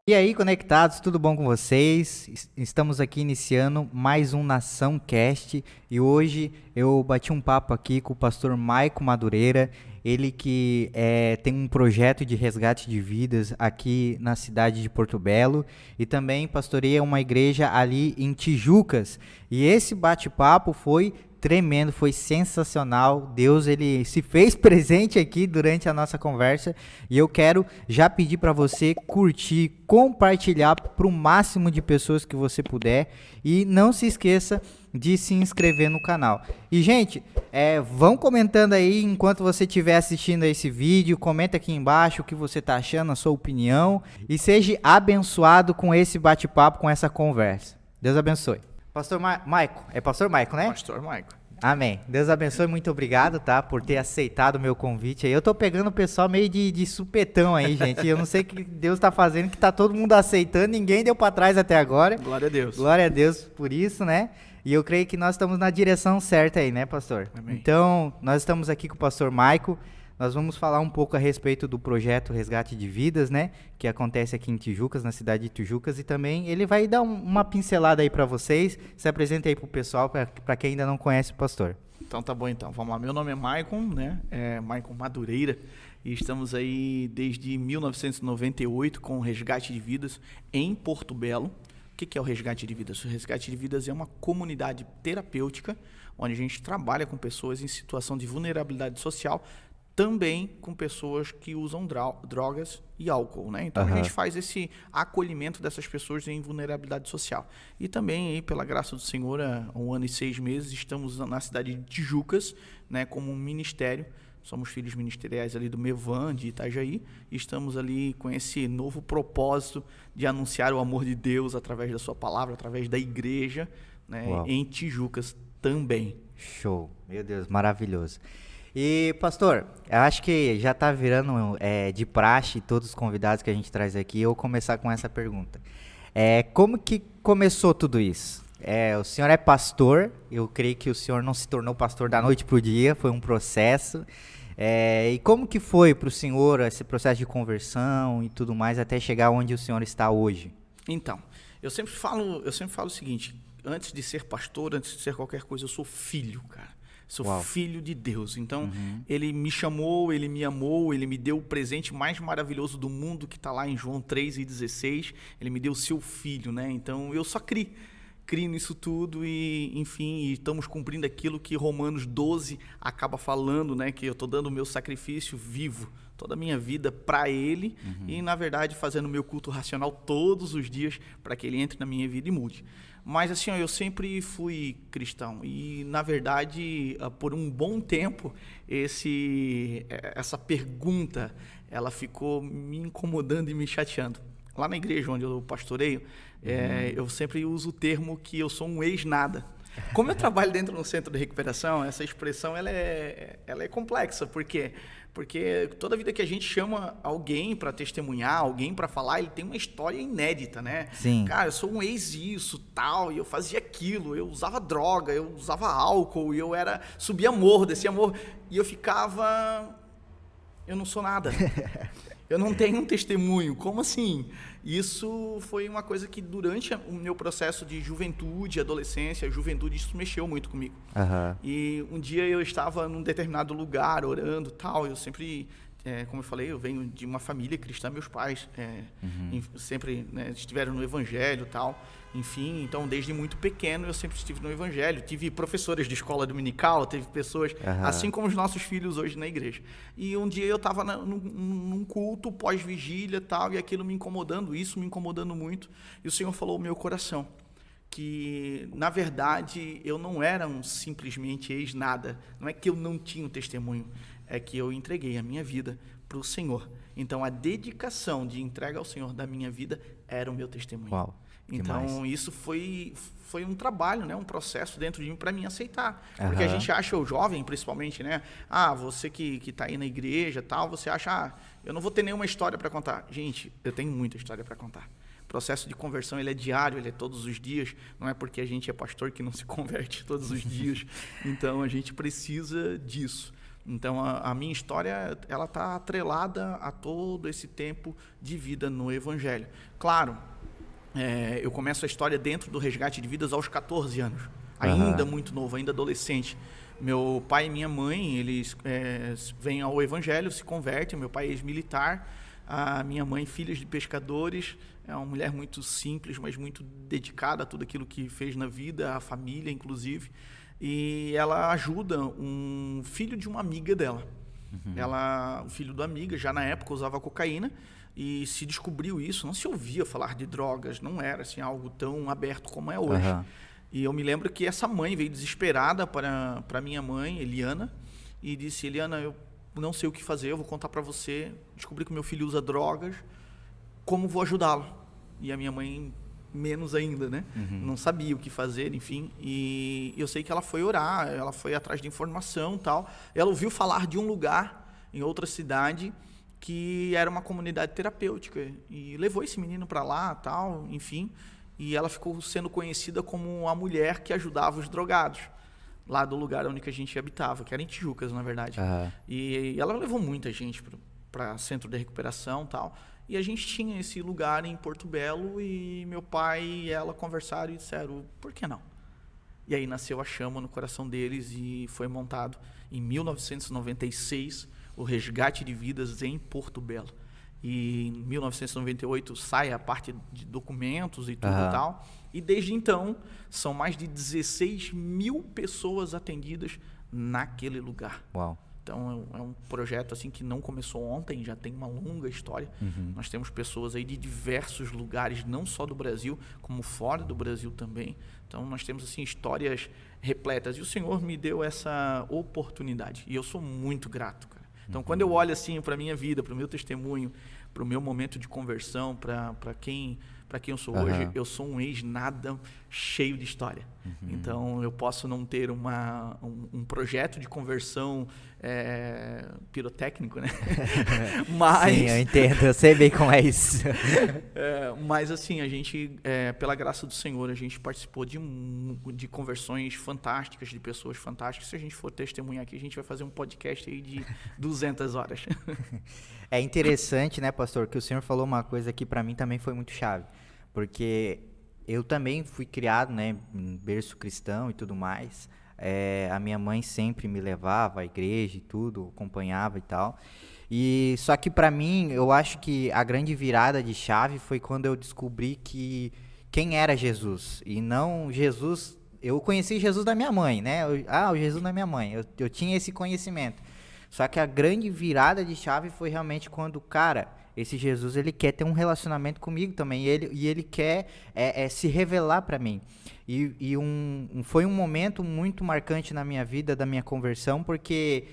E aí, conectados, tudo bom com vocês? Estamos aqui iniciando mais um Nação Cast e hoje eu bati um papo aqui com o pastor Maico Madureira, ele que tem um projeto de resgate de vidas aqui na cidade de Porto Belo e também pastoreia uma igreja ali em Tijucas. E esse bate-papo foi tremendo, foi sensacional. Deus, ele se fez presente aqui durante a nossa conversa e eu quero já pedir para você curtir, compartilhar para o máximo de pessoas que você puder e não se esqueça de se inscrever no canal. E, gente, vão comentando aí enquanto você estiver assistindo a esse vídeo, comenta aqui embaixo o que você está achando, a sua opinião e seja abençoado com esse bate-papo, com essa conversa. Deus abençoe. Pastor Maico, é Pastor Maico, né? Pastor Maico. Amém. Deus abençoe, muito obrigado, tá, por ter aceitado o meu convite aí. Eu tô pegando o pessoal meio de supetão aí, gente. Eu não sei o que Deus tá fazendo, que tá todo mundo aceitando, ninguém deu pra trás até agora. Glória a Deus. Glória a Deus por isso, né? E eu creio que nós estamos na direção certa aí, né, pastor? Amém. Então, nós estamos aqui com o pastor Maico. Nós vamos falar um pouco a respeito do projeto Resgate de Vidas, né? Que acontece aqui em Tijucas, na cidade de Tijucas. E também ele vai dar uma pincelada aí para vocês. Se apresenta aí pro pessoal, para quem ainda não conhece o pastor. Então tá bom então, vamos lá. Meu nome é Maicon, né? Maicon Madureira. E estamos aí desde 1998 com o Resgate de Vidas em Porto Belo. O que é o Resgate de Vidas? O Resgate de Vidas é uma comunidade terapêutica onde a gente trabalha com pessoas em situação de vulnerabilidade social, também com pessoas que usam drogas e álcool, né? Então a gente faz esse acolhimento dessas pessoas em vulnerabilidade social. E também, aí, pela graça do Senhor, há 1 ano e 6 meses, estamos na cidade de Tijucas, né, como um ministério. Somos filhos ministeriais ali do Mevan, de Itajaí, e estamos ali com esse novo propósito de anunciar o amor de Deus através da sua palavra, através da igreja, né, em Tijucas também. Show, meu Deus, maravilhoso. E, pastor, eu acho que já está virando de praxe todos os convidados que a gente traz aqui, eu vou começar com essa pergunta. Como que começou tudo isso? O senhor é pastor, eu creio que o senhor não se tornou pastor da noite para o dia, foi um processo. E como que foi para o senhor esse processo de conversão e tudo mais, até chegar onde o senhor está hoje? Então, eu sempre falo o seguinte, antes de ser pastor, antes de ser qualquer coisa, eu sou filho, cara. Sou filho de Deus. Então, Ele me chamou, Ele me amou, Ele me deu o presente mais maravilhoso do mundo, que está lá em João 3:16. Ele me deu o seu filho, né? Então, eu só crio nisso tudo e, enfim, estamos cumprindo aquilo que Romanos 12 acaba falando, né? Que eu estou dando o meu sacrifício vivo, toda a minha vida para Ele e, na verdade, fazendo o meu culto racional todos os dias para que Ele entre na minha vida e mude. Mas assim, eu sempre fui cristão e, na verdade, por um bom tempo, essa pergunta, ela ficou me incomodando e me chateando. Lá na igreja onde eu pastoreio, eu sempre uso o termo que eu sou um ex-nada. Como eu trabalho dentro do centro de recuperação, essa expressão ela é complexa, porque toda vida que a gente chama alguém para testemunhar, alguém para falar, ele tem uma história inédita, né? Sim. Cara, eu sou um ex isso, tal, e eu fazia aquilo, eu usava droga, eu usava álcool, e eu subia morro, descia morro, e eu ficava, eu não sou nada. Eu não tenho um testemunho, como assim? Isso foi uma coisa que durante o meu processo de juventude, adolescência, juventude, isso mexeu muito comigo. E um dia eu estava num determinado lugar, orando e tal, eu sempre, como eu falei, eu venho de uma família cristã, meus pais sempre, né, estiveram no evangelho e tal, enfim, então desde muito pequeno eu sempre estive no evangelho, tive professores de escola dominical, teve pessoas, assim como os nossos filhos hoje na igreja. E um dia eu estava num culto pós-vigília e tal, e aquilo me incomodando, isso me incomodando muito, e o Senhor falou ao meu coração que, na verdade, eu não era simplesmente ex-nada, não é que eu não tinha um testemunho, é que eu entreguei a minha vida para o Senhor. Então, a dedicação de entrega ao Senhor da minha vida era o meu testemunho. Uau. Então, isso foi um trabalho, né? Um processo dentro de mim para mim aceitar. Porque a gente acha, o jovem principalmente, né? Você que está aí na igreja tal, você acha, eu não vou ter nenhuma história para contar. Gente, eu tenho muita história para contar. O processo de conversão, ele é diário, ele é todos os dias. Não é porque a gente é pastor que não se converte todos os dias. Então, a gente precisa disso. Então, a minha história, ela está atrelada a todo esse tempo de vida no Evangelho. Claro, eu começo a história dentro do Resgate de Vidas aos 14 anos, ainda muito novo, ainda adolescente. Meu pai e minha mãe, eles vêm ao Evangelho, se convertem. Meu pai é ex-militar, a minha mãe, filhas de pescadores. É uma mulher muito simples, mas muito dedicada a tudo aquilo que fez na vida, a família, inclusive. E ela ajuda um filho de uma amiga dela. O filho da amiga, já na época, usava cocaína, e se descobriu isso. Não se ouvia falar de drogas, não era assim, algo tão aberto como é hoje. E eu me lembro que essa mãe veio desesperada para minha mãe, Eliana, e disse: Eliana, eu não sei o que fazer, eu vou contar para você. Descobri que meu filho usa drogas, como vou ajudá-lo? E a minha mãe, menos ainda, né? Não sabia o que fazer, enfim. E eu sei que ela foi orar, ela foi atrás de informação e tal. Ela ouviu falar de um lugar em outra cidade que era uma comunidade terapêutica, e levou esse menino para lá, tal, enfim. E ela ficou sendo conhecida como a mulher que ajudava os drogados, lá do lugar onde a gente habitava, que era em Tijucas, na verdade. E ela levou muita gente para centro de recuperação e tal. E a gente tinha esse lugar em Porto Belo, e meu pai e ela conversaram e disseram: por que não? E aí nasceu a chama no coração deles, e foi montado em 1996 o Resgate de Vidas em Porto Belo. E em 1998 sai a parte de documentos e tudo e tal. E desde então são mais de 16 mil pessoas atendidas naquele lugar. Uau. Então é um projeto assim que não começou ontem, já tem uma longa história. Nós temos pessoas aí de diversos lugares, não só do Brasil, como fora do Brasil também. Então nós temos assim histórias repletas, e o Senhor me deu essa oportunidade, e eu sou muito grato, cara. Então quando eu olho assim para a minha vida, para o meu testemunho, para o meu momento de conversão, para quem eu sou hoje, eu sou um ex-nada cheio de história. Então, eu posso não ter um projeto de conversão pirotécnico, né? Mas, sim, eu entendo, eu sei bem como é isso. Mas, assim, a gente, pela graça do Senhor, a gente participou de conversões fantásticas, de pessoas fantásticas. Se a gente for testemunhar aqui, a gente vai fazer um podcast aí de 200 horas. É interessante, né, pastor, que o senhor falou uma coisa que para mim também foi muito chave, porque eu também fui criado, né, em berço cristão e tudo mais. A minha mãe sempre me levava à igreja e tudo, acompanhava e tal. E só que para mim, eu acho que a grande virada de chave foi quando eu descobri quem era Jesus, e não Jesus. Eu conheci Jesus da minha mãe, né? O Jesus da minha mãe. Eu tinha esse conhecimento. Só que a grande virada de chave foi realmente quando, cara, esse Jesus, ele quer ter um relacionamento comigo também, e ele quer se revelar para mim. Foi um momento muito marcante na minha vida, da minha conversão, porque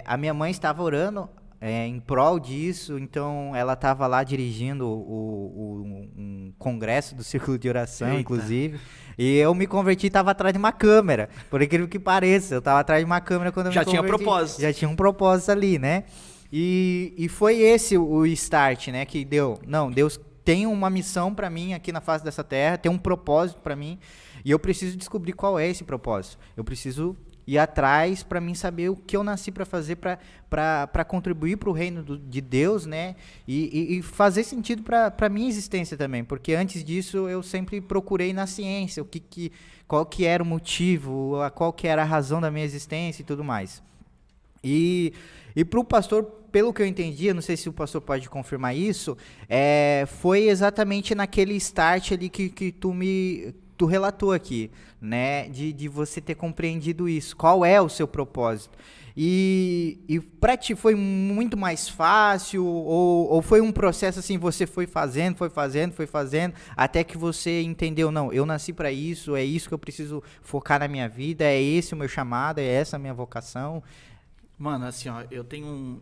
a minha mãe estava orando em prol disso, então ela estava lá dirigindo um congresso do Círculo de Oração, Eita. Inclusive, e eu me converti e estava atrás de uma câmera, por incrível que pareça, eu estava atrás de uma câmera quando eu me converti. Já tinha propósito. Já tinha um propósito ali, né? E foi esse o start, né, que deu. Não, Deus tem uma missão para mim aqui na face dessa terra, tem um propósito para mim, e eu preciso descobrir qual é esse propósito. Eu preciso ir atrás para mim saber o que eu nasci para fazer, para contribuir para o reino de Deus, né? E fazer sentido para a minha existência também, porque antes disso eu sempre procurei na ciência qual que era o motivo, qual que era a razão da minha existência e tudo mais. E para o pastor, pelo que eu entendi, eu não sei se o pastor pode confirmar isso, foi exatamente naquele start ali que tu relatou aqui, né, de você ter compreendido isso, qual é o seu propósito. E para ti foi muito mais fácil, ou foi um processo assim, você foi fazendo, até que você entendeu, não, eu nasci para isso, é isso que eu preciso focar na minha vida, é esse o meu chamado, é essa a minha vocação. Mano, assim, ó, eu tenho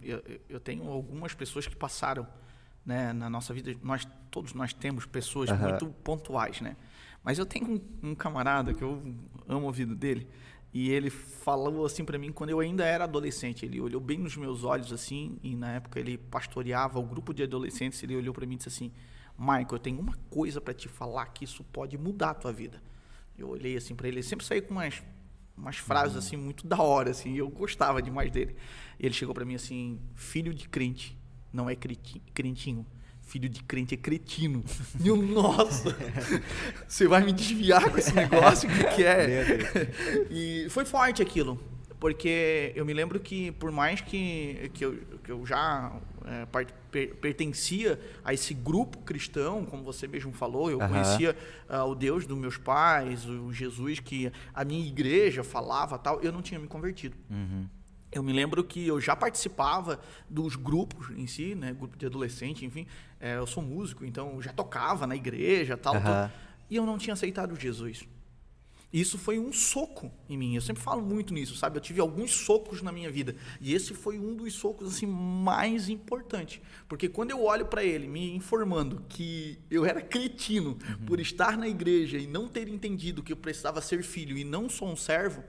algumas pessoas que passaram, né, na nossa vida, todos nós temos pessoas muito pontuais, né? Mas eu tenho um camarada que eu amo a vida dele, e ele falou assim para mim quando eu ainda era adolescente. Ele olhou bem nos meus olhos assim, e na época ele pastoreava o grupo de adolescentes. Ele olhou para mim e disse assim: Michael, eu tenho uma coisa para te falar que isso pode mudar a tua vida. Eu olhei assim para ele, ele sempre saía com umas umas frases assim muito da hora, assim, eu gostava demais dele. E ele chegou para mim assim: filho de crente não é crentinho. Filho de crente é cretino. Meu, nossa! Você vai me desviar com esse negócio? O que é? E foi forte aquilo. Porque eu me lembro que, por mais que eu já pertencia a esse grupo cristão, como você mesmo falou, eu conhecia o Deus dos meus pais, o Jesus que a minha igreja falava, tal, eu não tinha me convertido. Eu me lembro que eu já participava dos grupos em si, né, grupo de adolescente, enfim, eu sou músico, então eu já tocava na igreja, tal, e eu não tinha aceitado Jesus. Isso foi um soco em mim. Eu sempre falo muito nisso, sabe? Eu tive alguns socos na minha vida. E esse foi um dos socos assim, mais importantes. Porque quando eu olho para ele me informando que eu era cretino por estar na igreja e não ter entendido que eu precisava ser filho e não sou um servo,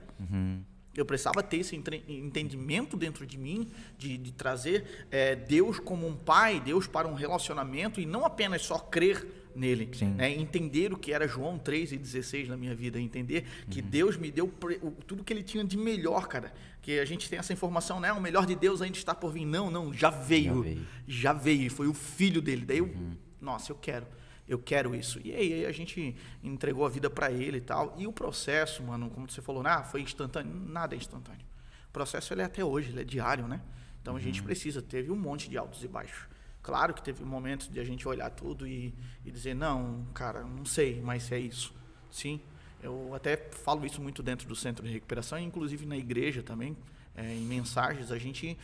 eu precisava ter esse entendimento dentro de mim, de trazer Deus como um pai, Deus para um relacionamento e não apenas só crer nele, né? Entender o que era João 3:16 na minha vida, entender que Deus me deu tudo que ele tinha de melhor, cara, que a gente tem essa informação, né? O melhor de Deus ainda está por vir. Não, já veio, foi o filho dele. Daí nossa, eu quero isso. E aí a gente entregou a vida para ele e tal, e o processo, mano, como você falou, foi instantâneo? Nada é instantâneo. O processo ele é até hoje, ele é diário, né? Então a gente teve um monte de altos e baixos. Claro que teve momentos de a gente olhar tudo e dizer, não, cara, não sei, mas é isso. Sim, eu até falo isso muito dentro do centro de recuperação, inclusive na igreja também, em mensagens, a gente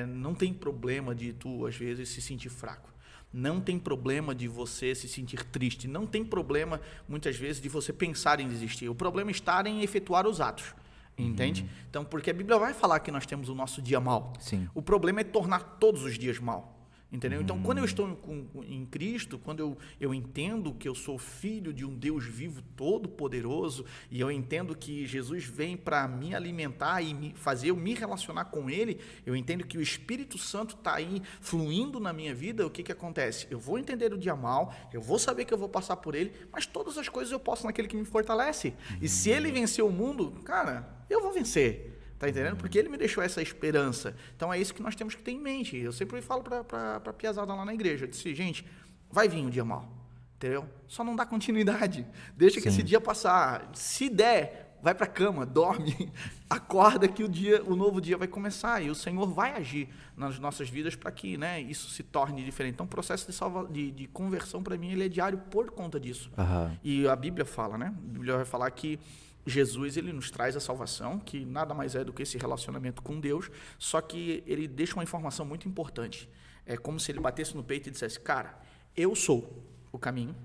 não tem problema de tu, às vezes, se sentir fraco. Não tem problema de você se sentir triste. Não tem problema, muitas vezes, de você pensar em desistir. O problema está em efetuar os atos. Entende? Então, porque a Bíblia vai falar que nós temos o nosso dia mal. Sim. O problema é tornar todos os dias mal. Entendeu? Então, quando eu estou em Cristo, quando eu entendo que eu sou filho de um Deus vivo todo-poderoso, e eu entendo que Jesus vem para me alimentar e fazer eu me relacionar com Ele, eu entendo que o Espírito Santo está aí fluindo na minha vida, o que acontece? Eu vou entender o dia mal, eu vou saber que eu vou passar por ele, mas todas as coisas eu posso naquele que me fortalece. E se Ele venceu o mundo, cara, eu vou vencer. Tá entendendo? Porque ele me deixou essa esperança. Então é isso que nós temos que ter em mente. Eu sempre falo pra piazada lá na igreja. Eu disse, gente, vai vir um dia mal. Entendeu? Só não dá continuidade. Deixa que esse dia passar. Se der, vai pra cama, dorme, acorda que o novo dia vai começar. E o Senhor vai agir nas nossas vidas para que, né, isso se torne diferente. Então o processo de conversão para mim ele é diário por conta disso. E a Bíblia fala, né? A Bíblia vai falar que Jesus, ele nos traz a salvação, que nada mais é do que esse relacionamento com Deus, só que ele deixa uma informação muito importante. É como se ele batesse no peito e dissesse, cara, eu sou o caminho,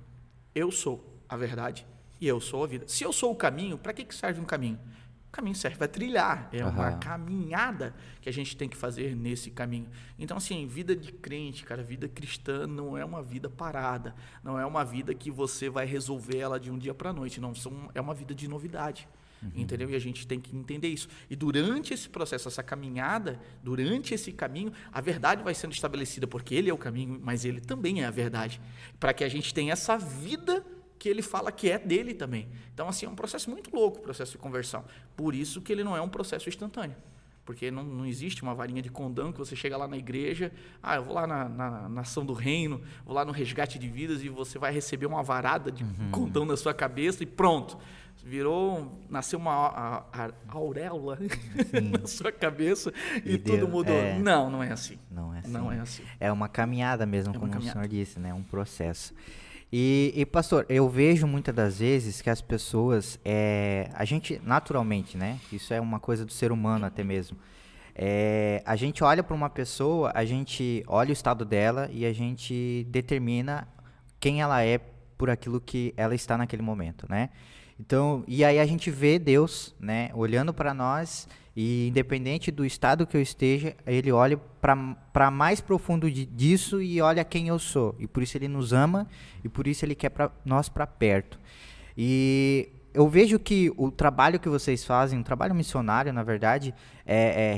eu sou a verdade e eu sou a vida. Se eu sou o caminho, para que serve um caminho? O caminho serve para trilhar, é uma caminhada que a gente tem que fazer nesse caminho. Então, assim, vida de crente, cara, vida cristã não é uma vida parada, não é uma vida que você vai resolver ela de um dia para a noite, não, é uma vida de novidade, entendeu? E a gente tem que entender isso. E durante esse processo, essa caminhada, durante esse caminho, a verdade vai sendo estabelecida, porque ele é o caminho, mas ele também é a verdade, para que a gente tenha essa vida que ele fala que é dele também. Então, assim, é um processo muito louco, o processo de conversão. Por isso que ele não é um processo instantâneo. Porque não existe uma varinha de condão que você chega lá na igreja, eu vou lá na Nação do Reino, vou lá no Resgate de Vidas e você vai receber uma varada de condão na sua cabeça e pronto. Nasceu uma auréola na sua cabeça e tudo mudou. Não é assim. Não é assim. É uma caminhada mesmo, como o senhor disse, né? Um processo. E, pastor, eu vejo muitas das vezes que as pessoas, a gente naturalmente, né, isso é uma coisa do ser humano até mesmo, a gente olha para uma pessoa, a gente olha o estado dela e a gente determina quem ela é por aquilo que ela está naquele momento, né? Então, e aí a gente vê Deus, né, olhando para nós e independente do estado que eu esteja, ele olha para mais profundo disso e olha quem eu sou. E por isso ele nos ama e por isso ele quer nós para perto. E eu vejo que o trabalho que vocês fazem, um trabalho missionário, na verdade,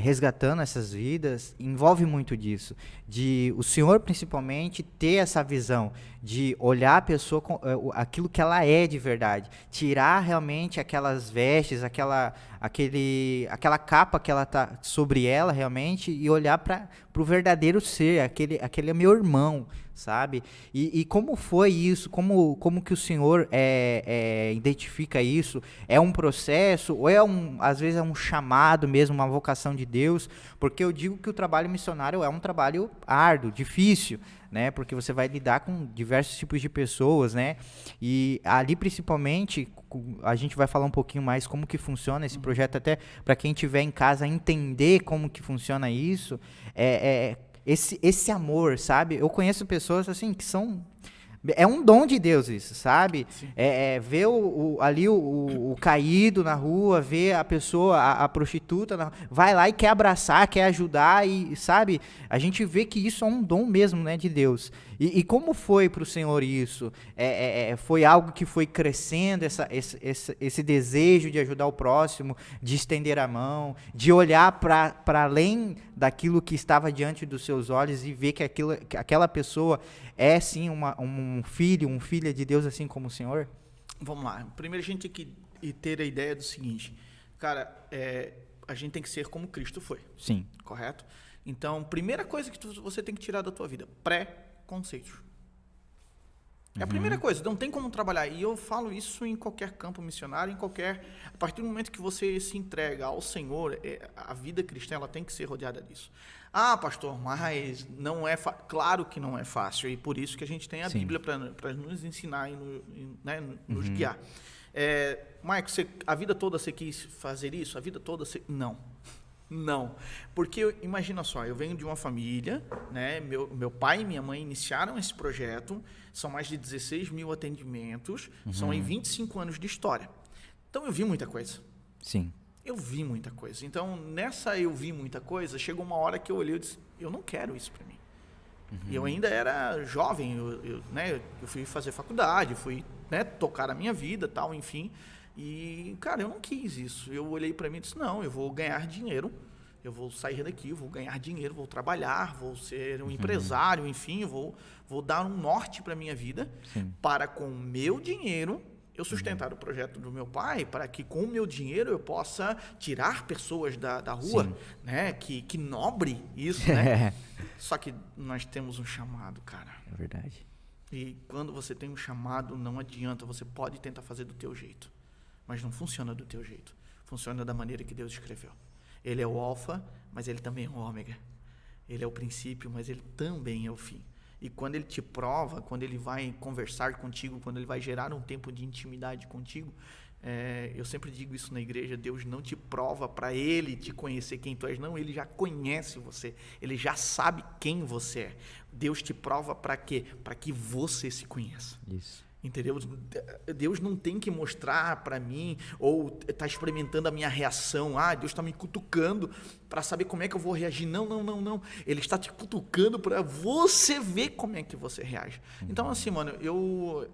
resgatando essas vidas, envolve muito disso. De o senhor, principalmente, ter essa visão de olhar a pessoa com aquilo que ela é de verdade. Tirar realmente aquelas vestes, aquela capa que ela tá sobre ela realmente e olhar para o verdadeiro ser, aquele é meu irmão, sabe? E como foi isso? Como que o senhor identifica isso? É um processo ou às vezes é um chamado mesmo, uma vocação de Deus? Porque eu digo que o trabalho missionário é um trabalho árduo, difícil, né? Porque você vai lidar com diversos tipos de pessoas, né? E ali principalmente a gente vai falar um pouquinho mais como que funciona esse projeto, até para quem estiver em casa entender como que funciona isso. Esse amor, sabe? Eu conheço pessoas assim que são... É um dom de Deus isso, sabe? Ver ali o caído na rua, ver a pessoa, a prostituta, vai lá e quer abraçar, quer ajudar, e sabe? A gente vê que isso é um dom mesmo, né, de Deus. E como foi para o Senhor isso? Foi algo que foi crescendo, esse desejo de ajudar o próximo, de estender a mão, de olhar para além daquilo que estava diante dos seus olhos e ver que aquela pessoa é sim um filho, uma filha de Deus, assim como o Senhor? Vamos lá. Primeiro a gente tem que ter a ideia do seguinte, cara, a gente tem que ser como Cristo foi. Sim. Correto? Então, primeira coisa que você tem que tirar da tua vida, preconceitos. É a primeira coisa, não tem como trabalhar. E eu falo isso em qualquer campo missionário, a partir do momento que você se entrega ao Senhor, a vida cristã ela tem que ser rodeada disso. Ah, pastor, mas não é claro que não é fácil, e por isso que a gente tem a Sim. Bíblia para nos ensinar e nos guiar. Mike, a vida toda você quis fazer isso? A vida toda você... Não, porque imagina só, eu venho de uma família, né? Meu pai e minha mãe iniciaram esse projeto, são mais de 16 mil atendimentos, são aí 25 anos de história. Então eu vi muita coisa. Sim. Eu vi muita coisa. Então eu vi muita coisa, chegou uma hora que eu olhei e disse, eu não quero isso para mim. E eu ainda era jovem, eu fui fazer faculdade, fui tocar a minha vida, tal, enfim. E, cara, eu não quis isso. Eu olhei para mim e disse, não, eu vou ganhar dinheiro, eu vou sair daqui, eu vou ganhar dinheiro, vou trabalhar, vou ser um empresário, enfim, eu vou dar um norte para a minha vida, Sim. para com o meu dinheiro eu sustentar o projeto do meu pai, para que com o meu dinheiro eu possa tirar pessoas da rua, Sim. né? Que nobre isso, né? Só que nós temos um chamado, cara. É verdade. E quando você tem um chamado, não adianta, você pode tentar fazer do teu jeito, mas não funciona do teu jeito. Funciona da maneira que Deus escreveu. Ele é o alfa, mas ele também é o ômega. Ele é o princípio, mas ele também é o fim. E quando ele te prova, quando ele vai conversar contigo, quando ele vai gerar um tempo de intimidade contigo, eu sempre digo isso na igreja, Deus não te prova para ele te conhecer quem tu és, não, ele já conhece você, ele já sabe quem você é. Deus te prova para quê? Para que você se conheça. Isso. Entendeu? Deus não tem que mostrar para mim ou tá experimentando a minha reação. Deus está me cutucando para saber como é que eu vou reagir. Não. Ele está te cutucando para você ver como é que você reage. Então, assim, mano, eu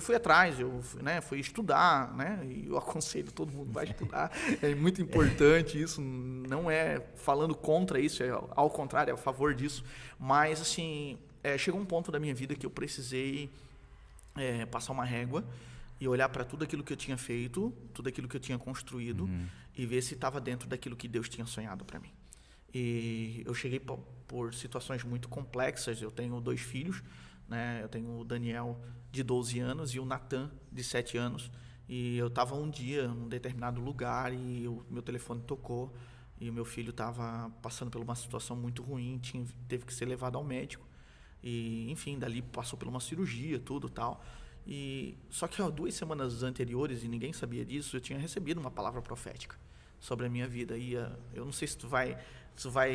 fui atrás, fui estudar, né? E eu aconselho todo mundo vai estudar. É muito importante isso. Não é falando contra isso, ao contrário, é a favor disso. Mas, assim, chegou um ponto da minha vida que eu precisei passar uma régua e olhar para tudo aquilo que eu tinha feito, tudo aquilo que eu tinha construído e ver se estava dentro daquilo que Deus tinha sonhado para mim. E eu cheguei por situações muito complexas. Eu tenho 2 filhos, né? Eu tenho o Daniel de 12 anos e o Natan de 7 anos. E eu estava um dia num determinado lugar e o meu telefone tocou e o meu filho estava passando por uma situação muito ruim, teve que ser levado ao médico. E, enfim, dali passou por uma cirurgia, tudo tal. Só que 2 semanas anteriores, e ninguém sabia disso, eu tinha recebido uma palavra profética sobre a minha vida. E eu não sei se tu vai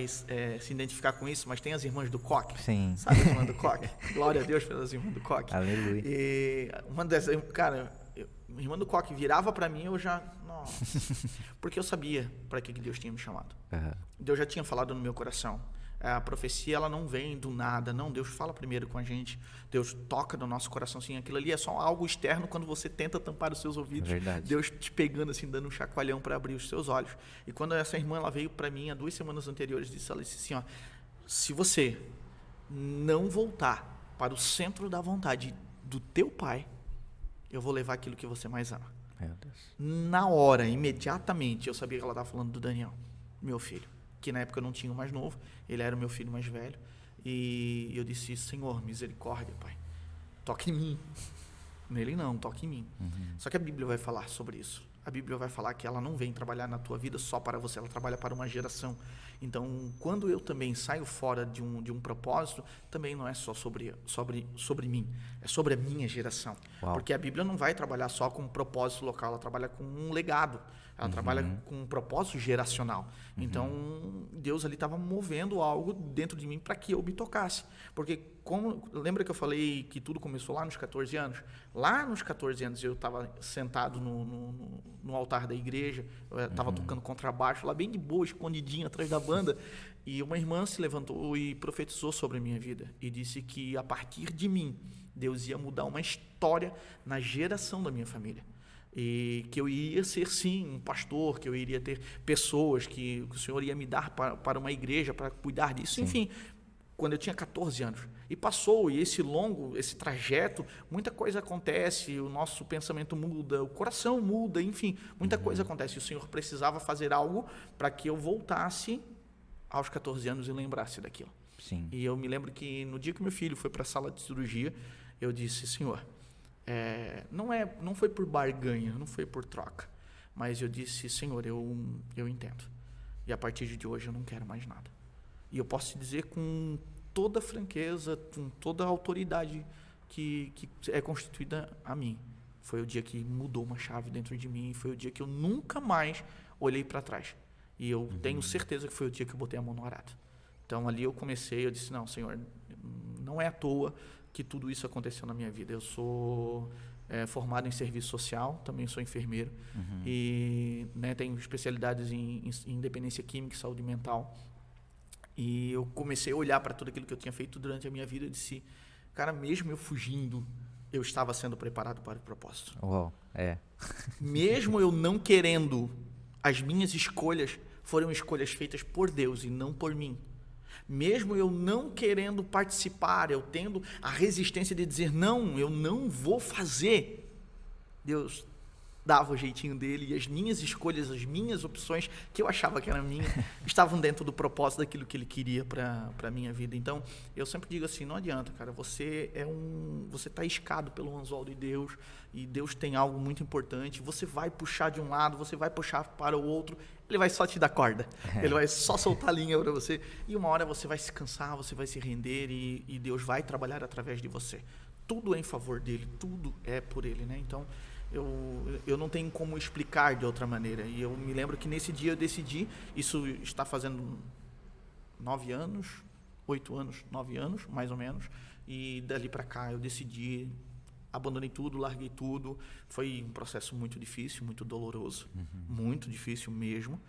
se identificar com isso, mas tem as irmãs do Coque. Sim. Sabe as irmãs do Coque? Glória a Deus pelas irmãs do Coque. Aleluia. E uma dessas, cara, a irmã do Coque virava para mim, eu já... Nossa. Porque eu sabia para que Deus tinha me chamado. Deus já tinha falado no meu coração. A profecia, ela não vem do nada, não. Deus fala primeiro com a gente, Deus toca no nosso coração, assim, aquilo ali é só algo externo quando você tenta tampar os seus ouvidos. Verdade. Deus te pegando, assim, dando um chacoalhão para abrir os seus olhos. E quando essa irmã, ela veio para mim há 2 semanas anteriores, ela disse assim, ó, se você não voltar para o centro da vontade do teu pai, eu vou levar aquilo que você mais ama. Meu Deus. Na hora, imediatamente, eu sabia que ela estava falando do Daniel, meu filho, que na época eu não tinha o mais novo, ele era o meu filho mais velho, e eu disse, Senhor, misericórdia, Pai, toque em mim. Nele não, toque em mim. Só que a Bíblia vai falar sobre isso. A Bíblia vai falar que ela não vem trabalhar na tua vida só para você, ela trabalha para uma geração. Então, quando eu também saio fora de um propósito, também não é só sobre mim, é sobre a minha geração. Uau. Porque a Bíblia não vai trabalhar só com um propósito local, ela trabalha com um legado, ela trabalha com um propósito geracional. Então, Deus ali estava movendo algo dentro de mim para que eu me tocasse. Porque, lembra que eu falei que tudo começou lá nos 14 anos? Lá nos 14 anos eu estava sentado no altar da igreja, eu estava tocando contrabaixo, lá bem de boa, escondidinho atrás da banda, e uma irmã se levantou e profetizou sobre a minha vida, e disse que a partir de mim, Deus ia mudar uma história na geração da minha família. E que eu iria ser, sim, um pastor, que eu iria ter pessoas, que o Senhor ia me dar para uma igreja, para cuidar disso, sim. Enfim, quando eu tinha 14 anos. E passou, e esse trajeto, muita coisa acontece, o nosso pensamento muda, o coração muda, enfim, muita coisa acontece. E o Senhor precisava fazer algo para que eu voltasse aos 14 anos e lembrasse daquilo. Sim. E eu me lembro que no dia que meu filho foi para a sala de cirurgia, eu disse, Senhor, não foi por barganha, não foi por troca, mas eu disse, Senhor, eu entendo. E a partir de hoje eu não quero mais nada. E eu posso te dizer com toda franqueza, com toda a autoridade que é constituída a mim. Foi o dia que mudou uma chave dentro de mim, foi o dia que eu nunca mais olhei para trás. E eu tenho certeza que foi o dia que eu botei a mão no arado. Então ali eu disse, não, Senhor, não é à toa que tudo isso aconteceu na minha vida. Eu sou formado em serviço social, também sou enfermeiro, e tenho especialidades em independência química e saúde mental. E eu comecei a olhar para tudo aquilo que eu tinha feito durante a minha vida e disse, cara, mesmo eu fugindo, eu estava sendo preparado para o propósito. Uau, Mesmo eu não querendo, as minhas escolhas foram escolhas feitas por Deus e não por mim. Mesmo eu não querendo participar, eu tendo a resistência de dizer, não, eu não vou fazer, Deus dava o jeitinho dele, e as minhas escolhas, as minhas opções, que eu achava que eram minhas, estavam dentro do propósito daquilo que ele queria para a minha vida. Então, eu sempre digo assim, não adianta, cara, você está iscado pelo anzol de Deus, e Deus tem algo muito importante, você vai puxar de um lado, você vai puxar para o outro, ele vai só te dar corda, ele vai só soltar a linha para você, e uma hora você vai se cansar, você vai se render, e Deus vai trabalhar através de você. Tudo é em favor dele, tudo é por ele, né? Então, eu não tenho como explicar de outra maneira. E eu me lembro que nesse dia eu decidi, isso está fazendo 9 anos, 8 anos, 9 anos, mais ou menos, e dali para cá eu decidi, abandonei tudo, larguei tudo. Foi um processo muito difícil, muito doloroso, muito difícil mesmo.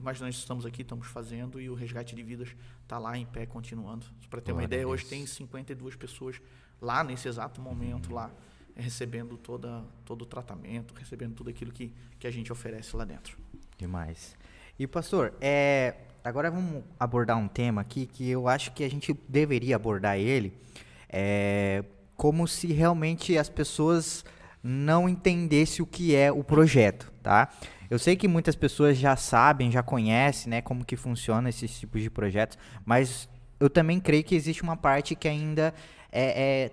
Mas nós estamos aqui, estamos fazendo, e o resgate de vidas está lá em pé, continuando. Para ter uma ideia, hoje tem 52 pessoas lá nesse exato momento, lá, recebendo todo o tratamento, recebendo tudo aquilo que a gente oferece lá dentro. Demais. E pastor, agora vamos abordar um tema aqui que eu acho que a gente deveria abordar ele, como se realmente as pessoas não entendessem o que é o projeto, tá? Eu sei que muitas pessoas já sabem, já conhecem, né, como que funciona esses tipos de projetos, mas eu também creio que existe uma parte que ainda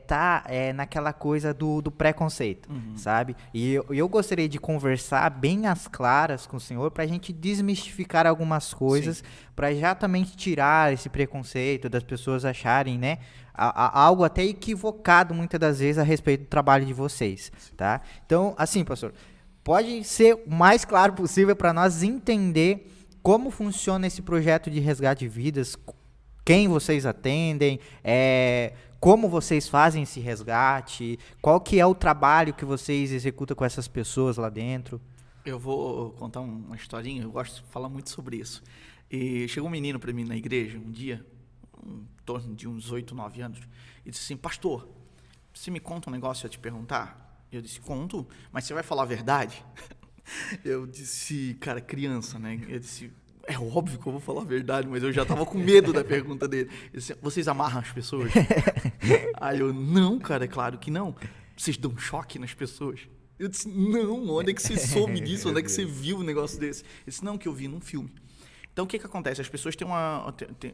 tá naquela coisa do preconceito, sabe? E eu gostaria de conversar bem às claras com o senhor para a gente desmistificar algumas coisas, para exatamente tirar esse preconceito das pessoas acharem, né, algo até equivocado muitas das vezes a respeito do trabalho de vocês, tá? Então, assim, pastor, pode ser o mais claro possível para nós entender como funciona esse projeto de resgate de vidas, quem vocês atendem, como vocês fazem esse resgate, qual que é o trabalho que vocês executam com essas pessoas lá dentro? Eu vou contar uma historinha, eu gosto de falar muito sobre isso. E chegou um menino para mim na igreja um dia, em torno de uns 8, 9 anos, e disse assim: pastor, você me conta um negócio a te perguntar? Eu disse: conto, mas você vai falar a verdade? Eu disse: cara, criança, né? Eu disse: é óbvio que eu vou falar a verdade, mas eu já tava com medo da pergunta dele. Ele disse: vocês amarram as pessoas? Aí eu: não, cara, é claro que não. Vocês dão choque nas pessoas? Eu disse: não, onde é que você soube disso? Onde é que você viu um negócio desse? Ele disse: não, que eu vi num filme. Então, o que acontece? As pessoas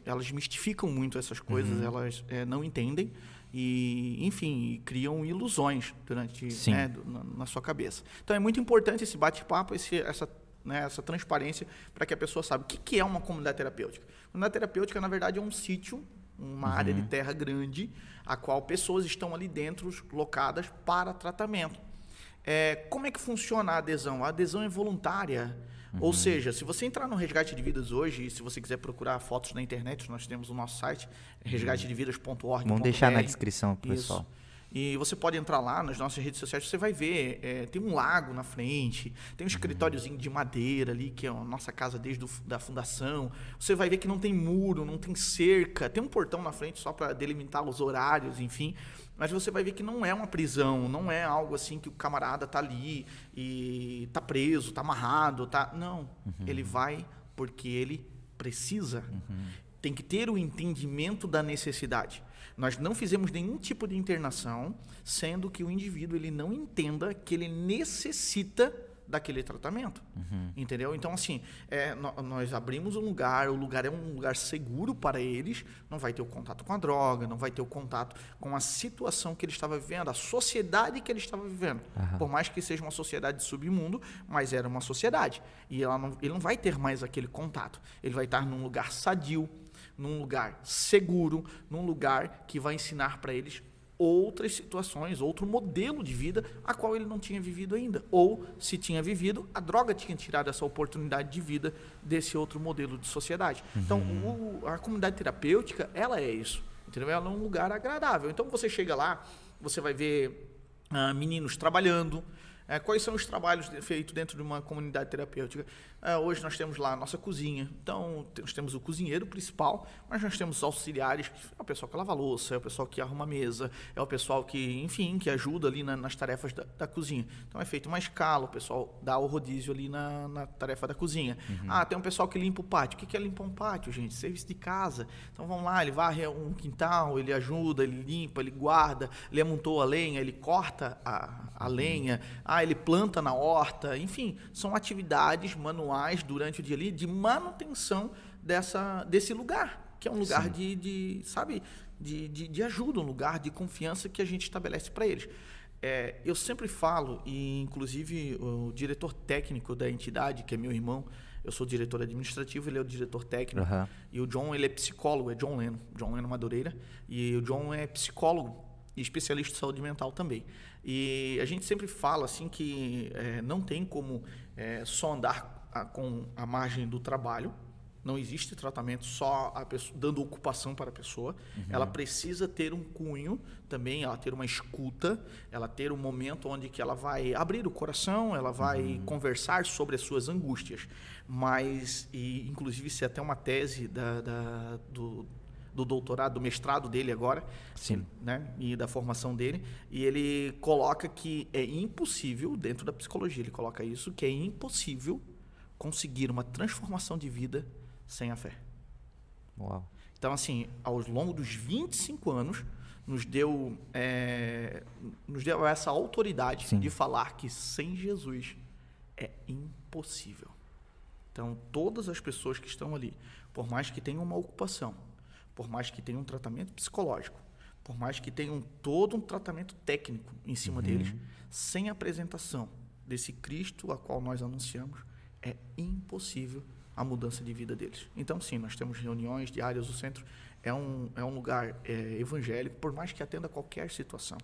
elas mistificam muito essas coisas, elas não entendem e, enfim, criam ilusões durante, né, na sua cabeça. Então, é muito importante esse bate-papo, essa transparência, para que a pessoa saiba o que é uma comunidade terapêutica. Comunidade terapêutica, na verdade, é um sítio, uma área de terra grande, a qual pessoas estão ali dentro, locadas para tratamento. Como é que funciona a adesão? A adesão é voluntária. Ou seja, se você entrar no Resgate de Vidas hoje, e se você quiser procurar fotos na internet, nós temos o nosso site, resgatedevidas.org. Vamos deixar na descrição pro pessoal. E você pode entrar lá nas nossas redes sociais, você vai ver, tem um lago na frente, tem um escritóriozinho de madeira ali, que é a nossa casa desde da fundação. Você vai ver que não tem muro, não tem cerca, tem um portão na frente só para delimitar os horários, enfim. Mas você vai ver que não é uma prisão, não é algo assim que o camarada tá ali e tá preso, tá amarrado, tá... Não, ele vai porque ele precisa. Tem que ter o entendimento da necessidade. Nós não fizemos nenhum tipo de internação, sendo que o indivíduo ele não entenda que ele necessita daquele tratamento, entendeu? Então, assim, nós abrimos um lugar, o lugar é um lugar seguro para eles, não vai ter o contato com a droga, não vai ter o contato com a situação que ele estava vivendo, a sociedade que ele estava vivendo. Por mais que seja uma sociedade de submundo, mas era uma sociedade. E ele não vai ter mais aquele contato. Ele vai estar num lugar sadio, num lugar seguro, num lugar que vai ensinar para eles outras situações, outro modelo de vida a qual ele não tinha vivido ainda. Ou, se tinha vivido, a droga tinha tirado essa oportunidade de vida desse outro modelo de sociedade. Então, a comunidade terapêutica, ela é isso, entendeu? Ela é um lugar agradável. Então, você chega lá, você vai ver meninos trabalhando. Quais são os trabalhos feitos dentro de uma comunidade terapêutica? Hoje nós temos lá a nossa cozinha. Então, nós temos o cozinheiro principal, mas nós temos os auxiliares, que é o pessoal que lava a louça, é o pessoal que arruma a mesa, é o pessoal que, enfim, que ajuda ali nas tarefas da cozinha. Então, é feita uma escala, o pessoal dá o rodízio ali na tarefa da cozinha. Tem um pessoal que limpa o pátio. O que é limpar um pátio, gente? Serviço de casa. Então, vamos lá, ele varre um quintal, ele ajuda, ele limpa, ele guarda, ele amontou a lenha, ele corta a lenha, ele planta na horta, enfim, são atividades manuais durante o dia ali de manutenção desse lugar, que é um lugar de ajuda, um lugar de confiança que a gente estabelece para eles. Eu sempre falo, e inclusive o diretor técnico da entidade, que é meu irmão, eu sou diretor administrativo, ele é o diretor técnico, e o John, ele é psicólogo, é John Leno Madureira, e o John é psicólogo e especialista em saúde mental também. E a gente sempre fala assim que não tem como só andar com a margem do trabalho, não existe tratamento só a pessoa, dando ocupação para a pessoa, ela precisa ter um cunho também, ela ter uma escuta, ela ter um momento onde que ela vai abrir o coração, ela vai conversar sobre as suas angústias, mas, inclusive isso é até uma tese do doutorado, do mestrado dele agora, né, e da formação dele, e ele coloca que é impossível, dentro da psicologia ele coloca isso, que é impossível conseguir uma transformação de vida sem a fé. Uau. Então, assim, ao longo dos 25 anos, nos deu essa autoridade de falar que sem Jesus é impossível. Então, todas as pessoas que estão ali, por mais que tenham uma ocupação, por mais que tenham um tratamento psicológico, por mais que tenham todo um tratamento técnico em cima deles, sem a apresentação desse Cristo a qual nós anunciamos, é impossível a mudança de vida deles. Então, sim, nós temos reuniões diárias, o centro é um lugar evangélico, por mais que atenda qualquer situação.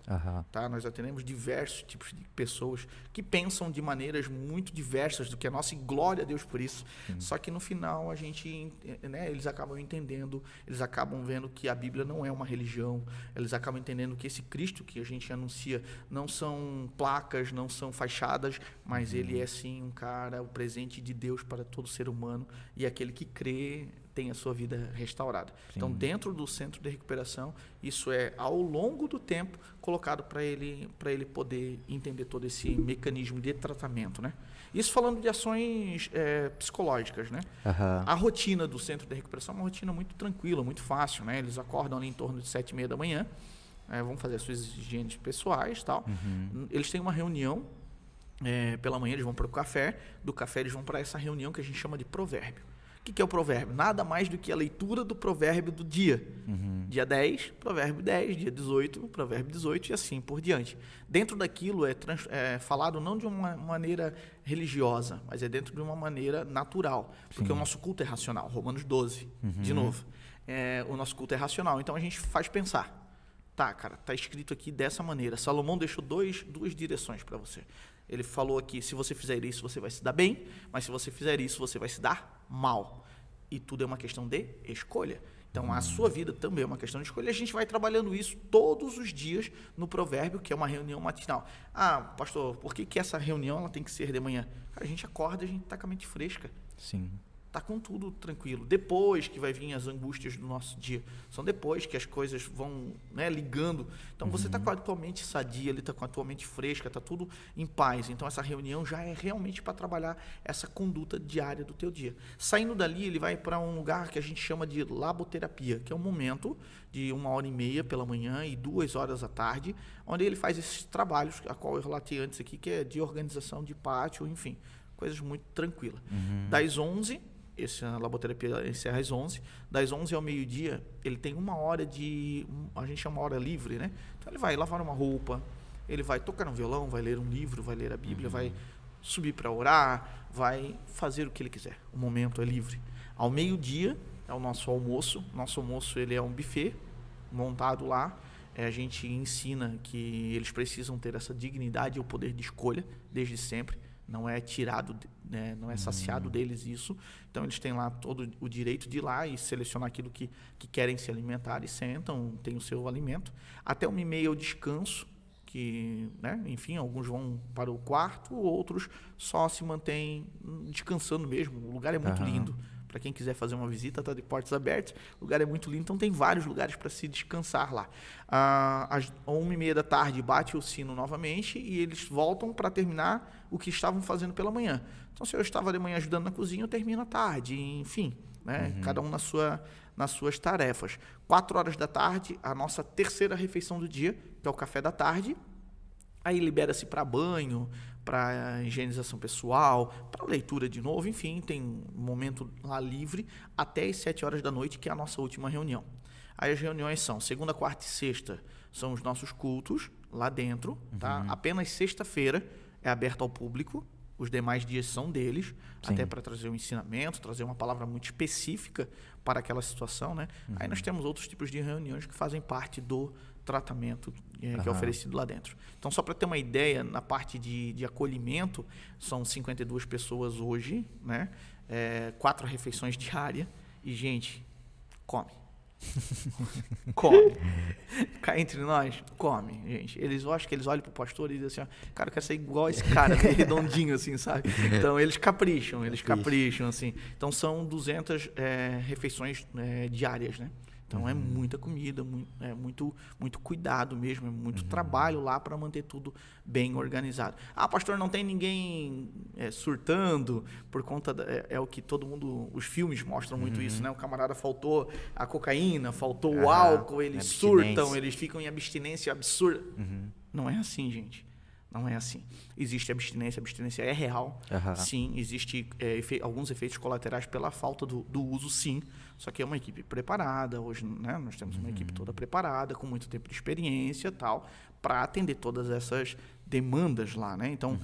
Tá? Nós atendemos diversos tipos de pessoas que pensam de maneiras muito diversas do que a nossa, e glória a Deus por isso. Só que no final eles acabam entendendo, eles acabam vendo que a Bíblia não é uma religião, eles acabam entendendo que esse Cristo que a gente anuncia não são placas, não são fachadas, mas ele é sim um cara, o presente de Deus para todo ser humano, e aquele que crê tem a sua vida restaurada. Sim. Então, dentro do centro de recuperação, isso é, ao longo do tempo, colocado para ele poder entender todo esse mecanismo de tratamento, né? Isso falando de ações psicológicas, né? A rotina do centro de recuperação é uma rotina muito tranquila, muito fácil, né? Eles acordam ali em torno de 7h30 da manhã, vão fazer as suas higienes pessoais e tal. Eles têm uma reunião, pela manhã eles vão para o café, do café eles vão para essa reunião que a gente chama de provérbio. O que é o provérbio? Nada mais do que a leitura do provérbio do dia. Dia 10, provérbio 10, dia 18, provérbio 18 e assim por diante. Dentro daquilo é falado não de uma maneira religiosa, mas é dentro de uma maneira natural. Porque o nosso culto é racional. Romanos 12, de novo. O nosso culto é racional. Então a gente faz pensar. Tá, cara, tá escrito aqui dessa maneira. Salomão deixou duas direções para você. Ele falou aqui, se você fizer isso, você vai se dar bem, mas se você fizer isso, você vai se dar mal. E tudo é uma questão de escolha. Então, a sua vida também é uma questão de escolha. A gente vai trabalhando isso todos os dias no provérbio, que é uma reunião matinal. Ah, pastor, por que essa reunião ela tem que ser de manhã? Cara, a gente acorda, a gente tá com a mente fresca. Sim. Tá com tudo tranquilo. Depois que vai vir as angústias do nosso dia. São depois que as coisas vão, né, ligando. Então, você tá com a tua mente sadia, ele tá com a tua mente fresca, tá tudo em paz. Então, essa reunião já é realmente para trabalhar essa conduta diária do teu dia. Saindo dali, ele vai para um lugar que a gente chama de laboterapia, que é um momento de 1h30 pela manhã e 2h à tarde, onde ele faz esses trabalhos, a qual eu relatei antes aqui, que é de organização de pátio, enfim, coisas muito tranquilas. Das 11h, a laboterapia encerra às 11h. Das 11h ao meio-dia, ele tem 1h a gente chama hora livre, né? Então, ele vai lavar uma roupa, ele vai tocar um violão, vai ler um livro, vai ler a Bíblia, vai subir para orar, vai fazer o que ele quiser. O momento é livre. Ao meio-dia, é o nosso almoço. Nosso almoço, ele é um buffet montado lá. A gente ensina que eles precisam ter essa dignidade e o poder de escolha, desde sempre. Não é tirado, né, não é saciado deles isso. Então, eles têm lá todo o direito de ir lá e selecionar aquilo que querem se alimentar e sentam, tem o seu alimento. Até 1h30 é o descanso, que, né, enfim, alguns vão para o quarto, outros só se mantêm descansando mesmo. O lugar é muito lindo. Para quem quiser fazer uma visita, está de portas abertas. O lugar é muito lindo, então tem vários lugares para se descansar lá. Às 1h30 da tarde bate o sino novamente e eles voltam para terminar o que estavam fazendo pela manhã. Então, se eu estava de manhã ajudando na cozinha, eu termino à tarde, enfim, né? Cada um nas suas tarefas. 4h da tarde, a nossa terceira refeição do dia, que é o café da tarde. Aí libera-se para banho, para higienização pessoal, para leitura de novo, enfim, tem um momento lá livre até as 7h da noite, que é a nossa última reunião. Aí as reuniões são segunda, quarta e sexta, são os nossos cultos lá dentro, tá? Apenas sexta-feira é aberto ao público, os demais dias são deles, até para trazer um ensinamento, trazer uma palavra muito específica para aquela situação, né? Aí nós temos outros tipos de reuniões que fazem parte do tratamento que é oferecido lá dentro. Então, só para ter uma ideia, na parte de acolhimento, são 52 pessoas hoje, né? 4 refeições diárias. E, gente, come. Come. Cá entre nós, come, gente. Eu acho que eles olham pro pastor e dizem assim, ó, cara, eu quero ser igual esse cara, meio redondinho, assim, sabe? Então, eles capricham, assim. Então, são 200 refeições diárias, né? Então, é muita comida, muito cuidado mesmo, é muito trabalho lá para manter tudo bem organizado. Ah, pastor, não tem ninguém surtando por conta... É o que todo mundo... Os filmes mostram muito isso, né? O camarada faltou a cocaína, faltou o álcool, eles surtam, eles ficam em abstinência absurda. Não é assim, gente. Não é assim. Existe abstinência, a abstinência é real. Sim, existe alguns efeitos colaterais pela falta do uso, sim. Só que é uma equipe preparada. Hoje, né, nós temos uma equipe toda preparada, com muito tempo de experiência, tal, para atender todas essas demandas lá, né? Então,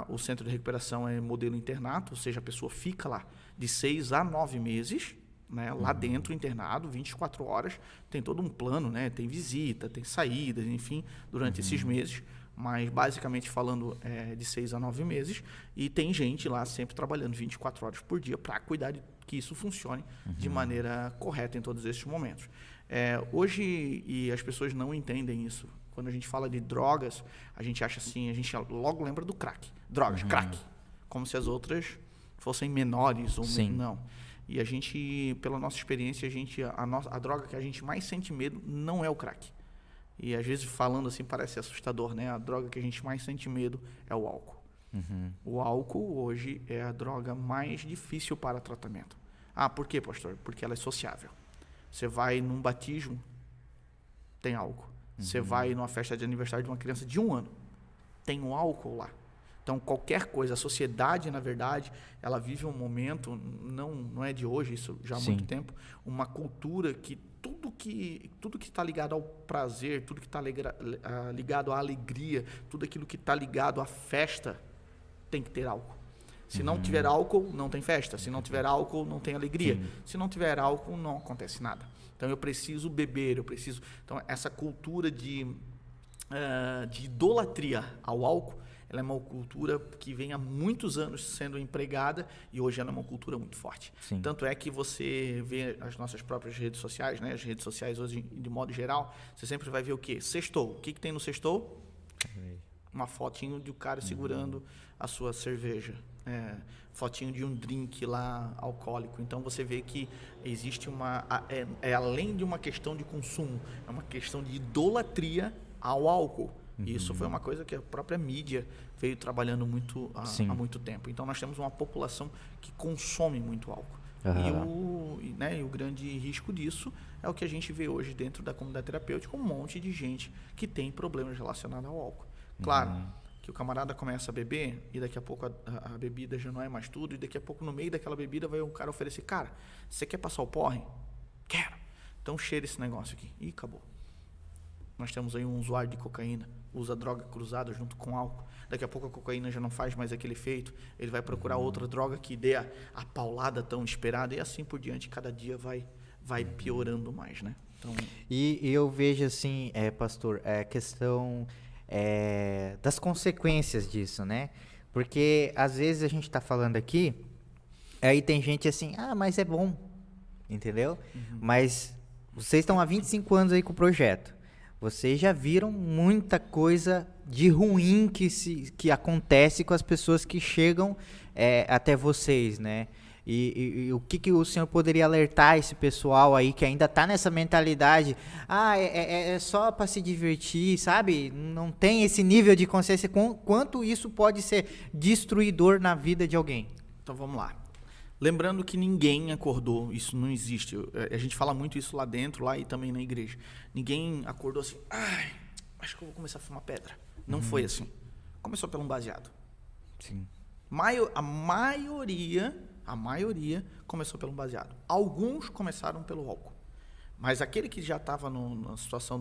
o centro de recuperação é modelo internato, ou seja, a pessoa fica lá de 6 a 9 meses, né? Lá dentro, internado, 24 horas, tem todo um plano, né? Tem visita, tem saídas, enfim, durante esses meses. Mas, basicamente falando, de 6 a 9 meses. E tem gente lá sempre trabalhando 24 horas por dia para cuidar de que isso funcione de maneira correta em todos esses momentos. Hoje, e as pessoas não entendem isso, quando a gente fala de drogas, a gente acha assim, a gente logo lembra do crack. Drogas, crack. Como se as outras fossem menores ou não. E a gente, pela nossa experiência, a droga que a gente mais sente medo não é o crack. E às vezes falando assim parece assustador, né? A droga que a gente mais sente medo é o álcool. O álcool hoje é a droga mais difícil para tratamento. Ah, por quê, pastor? Porque ela é sociável. Você vai num batismo, tem álcool. Você vai numa festa de aniversário de uma criança de 1 ano, tem um álcool lá. Então, qualquer coisa, a sociedade, na verdade, ela vive um momento, não é de hoje, isso já há muito tempo, uma cultura que tudo que está ligado ao prazer, tudo que está ligado à alegria, tudo aquilo que está ligado à festa, tem que ter álcool. Se não tiver álcool, não tem festa. Se não tiver álcool, não tem alegria. Se não tiver álcool, não acontece nada. Então, eu preciso beber, Então, essa cultura de idolatria ao álcool, ela é uma cultura que vem há muitos anos sendo empregada e hoje ela é uma cultura muito forte. Tanto é que você vê as nossas próprias redes sociais, né? As redes sociais hoje, de modo geral, você sempre vai ver o quê? Sextou. O que tem no sextou? Uma fotinho de um cara segurando a sua cerveja. Fotinho de um drink lá alcoólico. Então você vê que existe além de uma questão de consumo, é uma questão de idolatria ao álcool. E isso foi uma coisa que a própria mídia veio trabalhando muito há muito tempo. Então nós temos uma população que consome muito álcool. E o grande risco disso é o que a gente vê hoje dentro da comunidade terapêutica, um monte de gente que tem problemas relacionados ao álcool. Claro que o camarada começa a beber e daqui a pouco a bebida já não é mais tudo, e daqui a pouco no meio daquela bebida vai um cara oferecer, cara, você quer passar o porre? Quero. Então cheira esse negócio aqui. E acabou. Nós temos aí um usuário de cocaína, usa droga cruzada junto com álcool. Daqui a pouco a cocaína já não faz mais aquele efeito, ele vai procurar outra droga que dê a paulada tão esperada, e assim por diante, cada dia vai piorando mais, né? Então... E eu vejo assim, pastor, questão das consequências disso, né? Porque às vezes a gente está falando aqui, aí tem gente assim, mas é bom, entendeu? Mas vocês estão há 25 anos aí com o projeto. Vocês já viram muita coisa de ruim que acontece com as pessoas que chegam até vocês, né? E o que o senhor poderia alertar esse pessoal aí que ainda está nessa mentalidade? É só para se divertir, sabe? Não tem esse nível de consciência. Quanto isso pode ser destruidor na vida de alguém? Então vamos lá. Lembrando que ninguém acordou, isso não existe. A gente fala muito isso lá dentro, lá e também na igreja. Ninguém acordou assim, acho que eu vou começar a fumar pedra. Não foi assim. Começou pelo um baseado. Sim. A maioria começou pelo baseado. Alguns começaram pelo álcool. Mas aquele que já estava na situação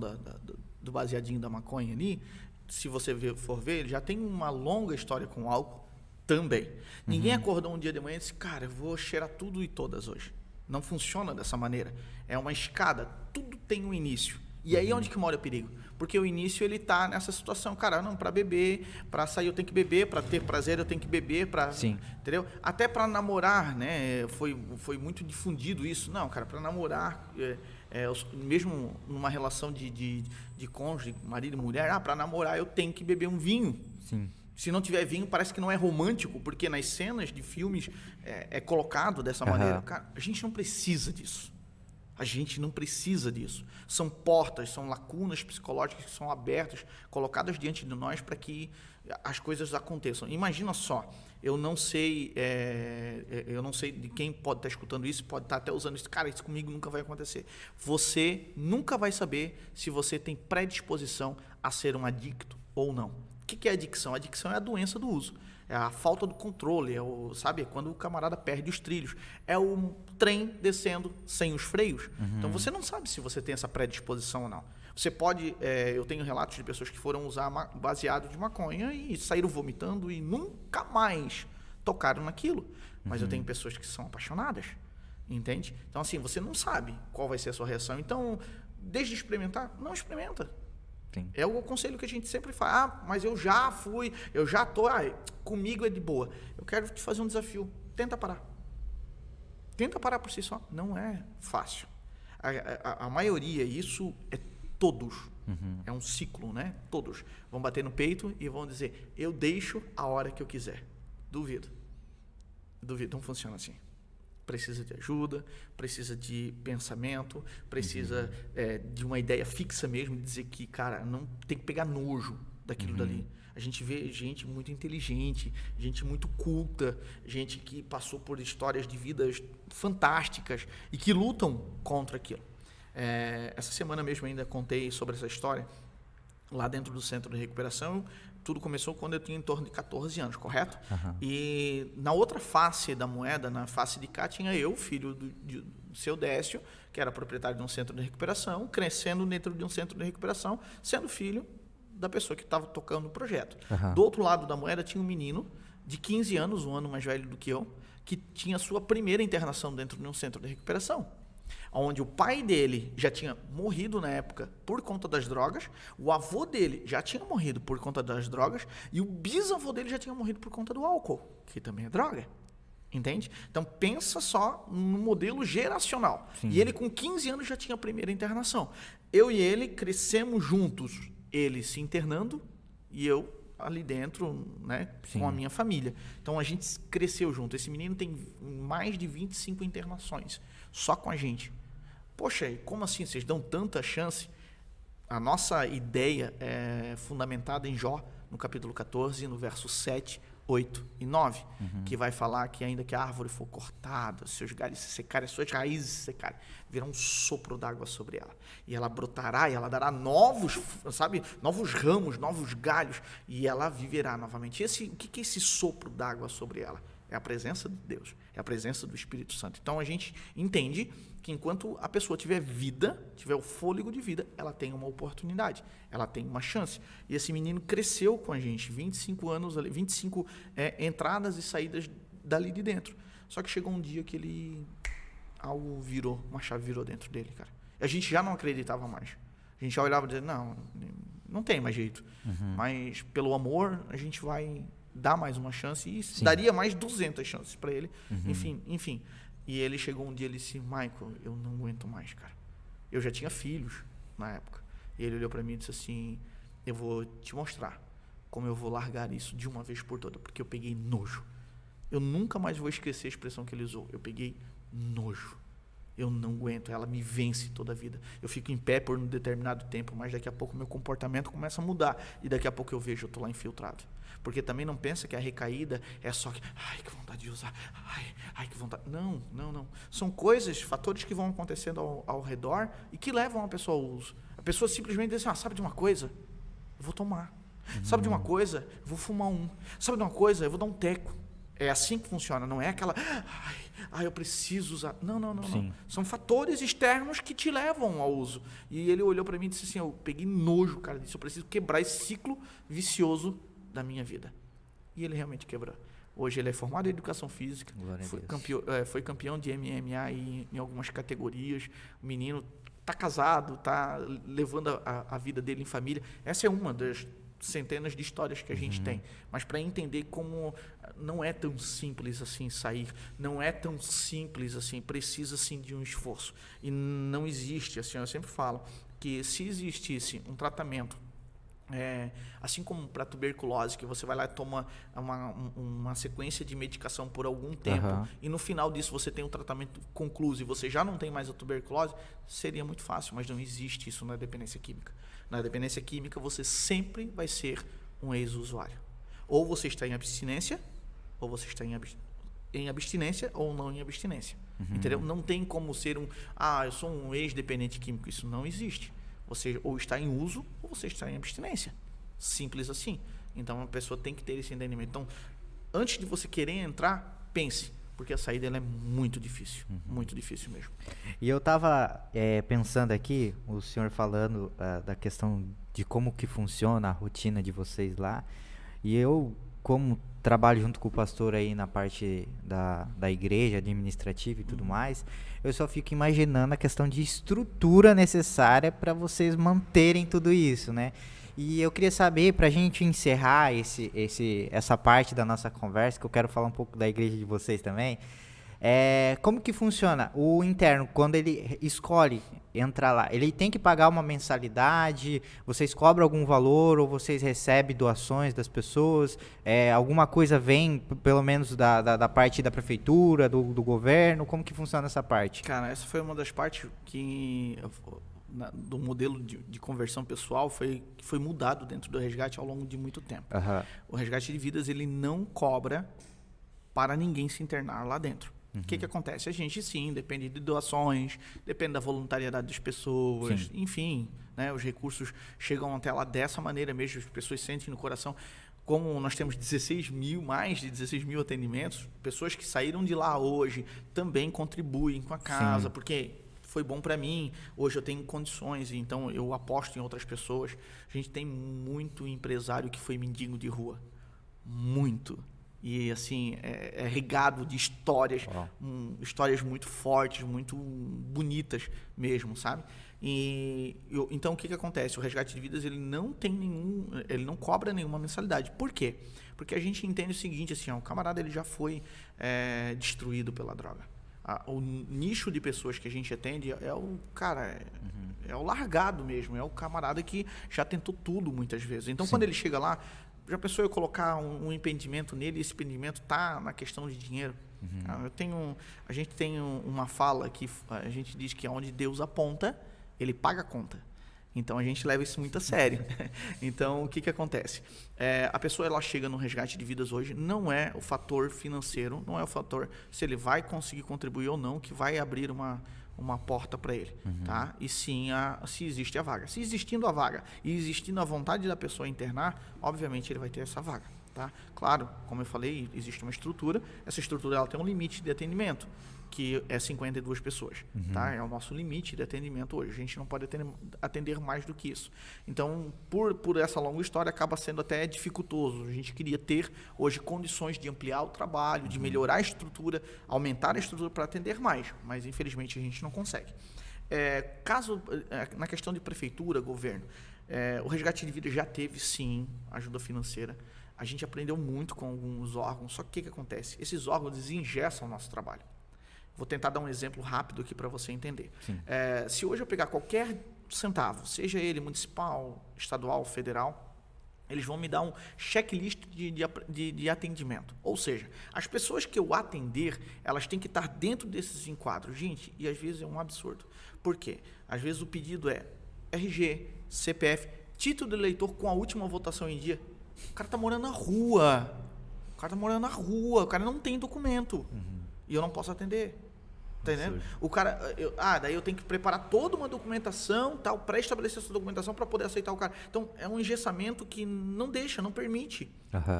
do baseadinho da maconha ali, se você for ver, ele já tem uma longa história com álcool também. Ninguém acordou um dia de manhã e disse, cara, eu vou cheirar tudo e todas hoje. Não funciona dessa maneira. É uma escada, tudo tem um início. E aí é onde que mora o perigo? Porque o início, ele tá nessa situação, cara, não, para beber, para sair eu tenho que beber, para ter prazer eu tenho que beber, entendeu? Até para namorar, né, foi muito difundido isso. Não, cara, para namorar, mesmo numa relação de cônjuge, marido e mulher, para namorar eu tenho que beber um vinho. Sim. Se não tiver vinho, parece que não é romântico, porque nas cenas de filmes é colocado dessa maneira. Cara, a gente não precisa disso. A gente não precisa disso. São portas, são lacunas psicológicas que são abertas, colocadas diante de nós para que as coisas aconteçam. Imagina só, eu não sei de quem pode estar escutando isso, pode estar até usando isso. Cara, isso comigo nunca vai acontecer. Você nunca vai saber se você tem predisposição a ser um adicto ou não. O que é adicção? A adicção é a doença do uso. É a falta do controle, é quando o camarada perde os trilhos. É o trem descendo sem os freios. Então, você não sabe se você tem essa predisposição ou não. Você pode... eu tenho relatos de pessoas que foram usar baseado de maconha e saíram vomitando e nunca mais tocaram naquilo. Mas eu tenho pessoas que são apaixonadas. Entende? Então, assim, você não sabe qual vai ser a sua reação. Então, desde experimentar, não experimenta. Sim. É o conselho que a gente sempre fala. Ah, mas eu já fui, eu já tô, comigo é de boa. Eu quero te fazer um desafio. Tenta parar. Tenta parar por si só. Não é fácil. A maioria, isso é todos. É um ciclo, né? Todos vão bater no peito e vão dizer, eu deixo a hora que eu quiser. Duvido. Não funciona assim. Precisa de ajuda, precisa de pensamento, precisa de uma ideia fixa mesmo, de dizer que, cara, não tem que pegar nojo daquilo dali. A gente vê gente muito inteligente, gente muito culta, gente que passou por histórias de vidas fantásticas e que lutam contra aquilo. Essa semana mesmo ainda contei sobre essa história lá dentro do centro de recuperação. Tudo começou quando eu tinha em torno de 14 anos, correto? E na outra face da moeda, na face de cá, tinha eu, filho do seu Décio, que era proprietário de um centro de recuperação, crescendo dentro de um centro de recuperação, sendo filho da pessoa que estava tocando o projeto. Do outro lado da moeda tinha um menino de 15 anos, um ano mais velho do que eu, que tinha sua primeira internação dentro de um centro de recuperação, onde o pai dele já tinha morrido na época por conta das drogas, o avô dele já tinha morrido por conta das drogas e o bisavô dele já tinha morrido por conta do álcool, que também é droga. Entende? Então pensa só no modelo geracional. Sim. E ele com 15 anos já tinha a primeira internação. Eu e ele crescemos juntos, ele se internando e eu ali dentro, né, com a minha família. Então a gente cresceu junto. Esse menino tem mais de 25 internações só com a gente. Poxa, como assim? Vocês dão tanta chance? A nossa ideia é fundamentada em Jó, no capítulo 14, no verso 7, 8 e 9, que vai falar que ainda que a árvore for cortada, seus galhos se secarem, as suas raízes se secarem, virá um sopro d'água sobre ela. E ela brotará e ela dará novos ramos, novos galhos, e ela viverá novamente. O que é esse sopro d'água sobre ela? É a presença de Deus, é a presença do Espírito Santo. Então a gente entende que enquanto a pessoa tiver vida, tiver o fôlego de vida, ela tem uma oportunidade, ela tem uma chance. E esse menino cresceu com a gente, 25 anos, 25 entradas e saídas dali de dentro. Só que chegou um dia que algo virou, uma chave virou dentro dele, cara. A gente já não acreditava mais. A gente já olhava e dizia, não tem mais jeito. Mas pelo amor, a gente vai dar mais uma chance e daria mais 200 chances para ele. Enfim. E ele chegou um dia e disse, Michael, eu não aguento mais, cara. Eu já tinha filhos na época. E ele olhou para mim e disse assim, eu vou te mostrar como eu vou largar isso de uma vez por toda, porque eu peguei nojo. Eu nunca mais vou esquecer a expressão que ele usou. Eu peguei nojo. Eu não aguento, ela me vence toda a vida. Eu fico em pé por um determinado tempo, mas daqui a pouco meu comportamento começa a mudar. E daqui a pouco eu vejo, eu estou lá infiltrado. Porque também não pensa que a recaída é só que, que vontade de usar, que vontade. Não. São coisas, fatores que vão acontecendo ao redor e que levam a pessoa ao uso. A pessoa simplesmente diz assim, sabe de uma coisa? Eu vou tomar. Sabe de uma coisa? Eu vou fumar um. Sabe de uma coisa? Eu vou dar um teco. É assim que funciona, não é aquela, eu preciso usar. Não. São fatores externos que te levam ao uso. E ele olhou para mim e disse assim, eu peguei nojo, cara, disse, eu preciso quebrar esse ciclo vicioso da minha vida. E ele realmente quebrou. Hoje ele é formado em educação física, foi campeão de MMA em algumas categorias. O menino está casado, está levando a vida dele em família. Essa é uma das centenas de histórias que a gente tem, mas para entender como não é tão simples assim sair, não é tão simples assim, precisa sim de um esforço, e não existe, assim, eu sempre falo que se existisse um tratamento assim como para tuberculose, que você vai lá e toma uma sequência de medicação por algum tempo, e no final disso você tem um tratamento concluso e você já não tem mais a tuberculose, seria muito fácil, mas não existe isso na dependência química. Na dependência química você sempre vai ser um ex-usuário. Ou você está em abstinência, ou você está em abstinência ou não em abstinência. Entendeu? Não tem como ser eu sou um ex-dependente químico, isso não existe. Você ou está em uso ou você está em abstinência. Simples assim. Então, a pessoa tem que ter esse entendimento. Então, antes de você querer entrar, pense, porque a saída ela é muito difícil. Muito difícil mesmo. E eu estava pensando aqui, o senhor falando da questão de como que funciona a rotina de vocês lá, e eu como trabalho junto com o pastor aí na parte da igreja, administrativa e tudo mais, eu só fico imaginando a questão de estrutura necessária para vocês manterem tudo isso, né? E eu queria saber, para a gente encerrar essa parte da nossa conversa, que eu quero falar um pouco da igreja de vocês também, como que funciona o interno, quando ele escolhe entrar lá? Ele tem que pagar uma mensalidade? Vocês cobram algum valor ou vocês recebem doações das pessoas? Alguma coisa vem, pelo menos, da parte da prefeitura, do governo? Como que funciona essa parte? Cara, essa foi uma das partes que do modelo de conversão pessoal que foi mudado dentro do resgate ao longo de muito tempo. O resgate de vidas, ele não cobra para ninguém se internar lá dentro. O que acontece? A gente, sim, depende de doações, depende da voluntariedade das pessoas, sim. Enfim, né, os recursos chegam até lá dessa maneira mesmo, as pessoas sentem no coração. Como nós temos mais de 16 mil atendimentos, pessoas que saíram de lá hoje também contribuem com a casa, sim. Porque foi bom para mim, hoje eu tenho condições, então eu aposto em outras pessoas. A gente tem muito empresário que foi mendigo de rua, muito. E, assim, é regado de histórias, histórias muito fortes, muito bonitas mesmo, sabe? Então, o que acontece? O resgate de vidas, ele não cobra nenhuma mensalidade. Por quê? Porque a gente entende o seguinte, assim, o camarada ele já foi destruído pela droga. O nicho de pessoas que a gente atende é o largado mesmo, é o camarada que já tentou tudo muitas vezes. Então, sim. Quando ele chega lá, já pensou eu colocar um impedimento nele, e esse impedimento está na questão de dinheiro? A gente tem uma fala que a gente diz que onde Deus aponta, ele paga a conta. Então, a gente leva isso muito a sério. Então, o que acontece? A pessoa ela chega no resgate de vidas hoje, não é o fator financeiro, não é o fator se ele vai conseguir contribuir ou não, que vai abrir uma porta para ele, tá? E sim, se existe a vaga. Se existindo a vaga e existindo a vontade da pessoa internar, obviamente ele vai ter essa vaga, tá? Claro, como eu falei, existe uma estrutura, essa estrutura ela tem um limite de atendimento, que é 52 pessoas, tá? É o nosso limite de atendimento hoje. A gente não pode atender mais do que isso. Então, por essa longa história, acaba sendo até dificultoso. A gente queria ter hoje condições de ampliar o trabalho, de melhorar a estrutura, aumentar a estrutura para atender mais, mas infelizmente a gente não consegue. Na questão de prefeitura, governo, o resgate de vida já teve sim ajuda financeira. A gente aprendeu muito com alguns órgãos, só que o que acontece? Esses órgãos desengessam o nosso trabalho. Vou tentar dar um exemplo rápido aqui para você entender. Se hoje eu pegar qualquer centavo, seja ele municipal, estadual, federal, eles vão me dar um checklist de atendimento. Ou seja, as pessoas que eu atender, elas têm que estar dentro desses enquadros. Gente, e às vezes é um absurdo. Por quê? Às vezes o pedido é RG, CPF, título de eleitor com a última votação em dia. O cara está morando na rua. O cara não tem documento. E eu não posso atender. Tá entendendo? O cara, daí eu tenho que preparar toda uma documentação, tal, pré-estabelecer essa documentação para poder aceitar o cara. Então, é um engessamento que não permite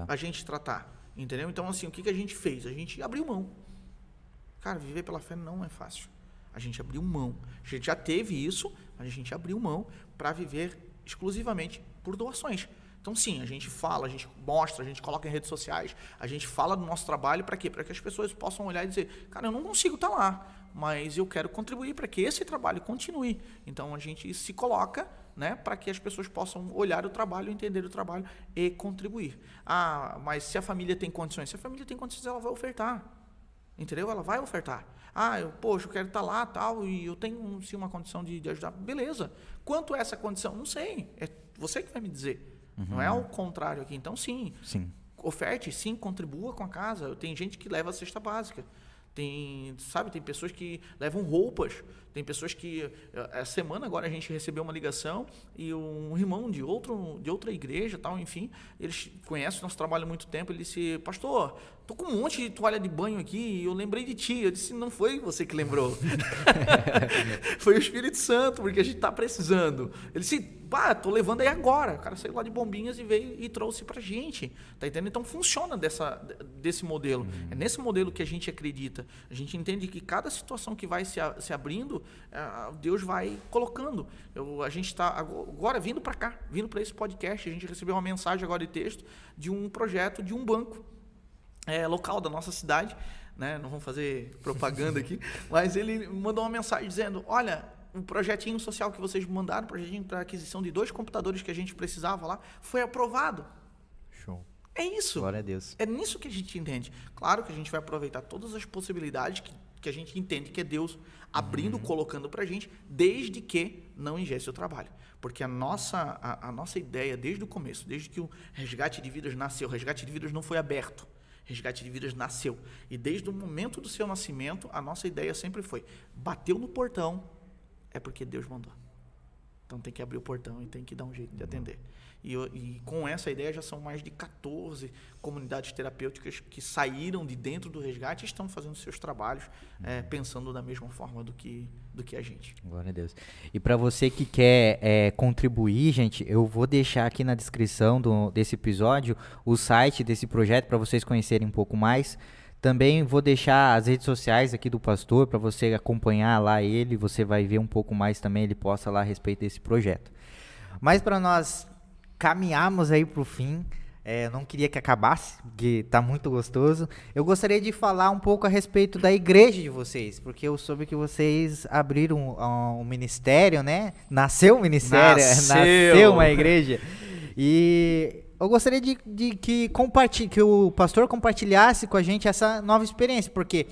a gente tratar. Entendeu? Então, assim, o que a gente fez? A gente abriu mão. Cara, viver pela fé não é fácil. A gente abriu mão. A gente já teve isso, mas a gente abriu mão para viver exclusivamente por doações. Então, sim, a gente fala, a gente mostra, a gente coloca em redes sociais, a gente fala do nosso trabalho para quê? Para que as pessoas possam olhar e dizer, cara, eu não consigo estar lá, mas eu quero contribuir para que esse trabalho continue. Então, a gente se coloca, né, para que as pessoas possam olhar o trabalho, entender o trabalho e contribuir. Mas se a família tem condições, ela vai ofertar. Entendeu? Ela vai ofertar. Eu quero estar lá, tal, e eu tenho sim uma condição de ajudar. Beleza. Quanto é essa condição? Não sei. É você que vai me dizer. Não é ao contrário aqui. Então, sim. Oferte, sim, contribua com a casa. Tem gente que leva a cesta básica. Tem pessoas que levam roupas. Tem pessoas que... Essa semana agora a gente recebeu uma ligação e um irmão de outra igreja, tal, enfim, eles conhecem o nosso trabalho há muito tempo. Ele disse, pastor, tô com um monte de toalha de banho aqui e eu lembrei de ti. Eu disse, não foi você que lembrou. Foi o Espírito Santo, porque a gente tá precisando. Ele disse, pá, tô levando aí agora. O cara saiu lá de Bombinhas e veio e trouxe pra gente. Tá entendendo? Então funciona desse modelo. É nesse modelo que a gente acredita. A gente entende que cada situação que vai se abrindo, Deus vai colocando. A gente está agora vindo para cá, vindo para esse podcast. A gente recebeu uma mensagem agora de texto de um projeto de um banco local da nossa cidade, né? Não vamos fazer propaganda aqui, mas ele mandou uma mensagem dizendo, olha, um projetinho social que vocês mandaram, projetinho para aquisição de 2 computadores que a gente precisava lá, foi aprovado. Show. É isso. Glória a Deus. É nisso que a gente entende. Claro que a gente vai aproveitar todas as possibilidades que a gente entende que é Deus abrindo, colocando pra gente, desde que não ingesse o trabalho. Porque a nossa ideia desde o começo, desde que o Resgate de Vidas nasceu, o Resgate de Vidas não foi aberto. Resgate de Vidas nasceu. E desde o momento do seu nascimento, a nossa ideia sempre foi, bateu no portão, é porque Deus mandou. Então tem que abrir o portão e tem que dar um jeito de atender. E com essa ideia já são mais de 14 comunidades terapêuticas que saíram de dentro do resgate e estão fazendo seus trabalhos pensando da mesma forma do que a gente. Glória a Deus. E para você que quer contribuir, gente, eu vou deixar aqui na descrição desse episódio o site desse projeto para vocês conhecerem um pouco mais. Também vou deixar as redes sociais aqui do pastor para você acompanhar lá ele, você vai ver um pouco mais também, ele posta lá a respeito desse projeto. Mas para nós caminharmos aí para o fim, não queria que acabasse, porque tá muito gostoso. Eu gostaria de falar um pouco a respeito da igreja de vocês, porque eu soube que vocês abriram um ministério, né? Nasceu um ministério, nasceu uma igreja. E eu gostaria que o pastor compartilhasse com a gente essa nova experiência, porque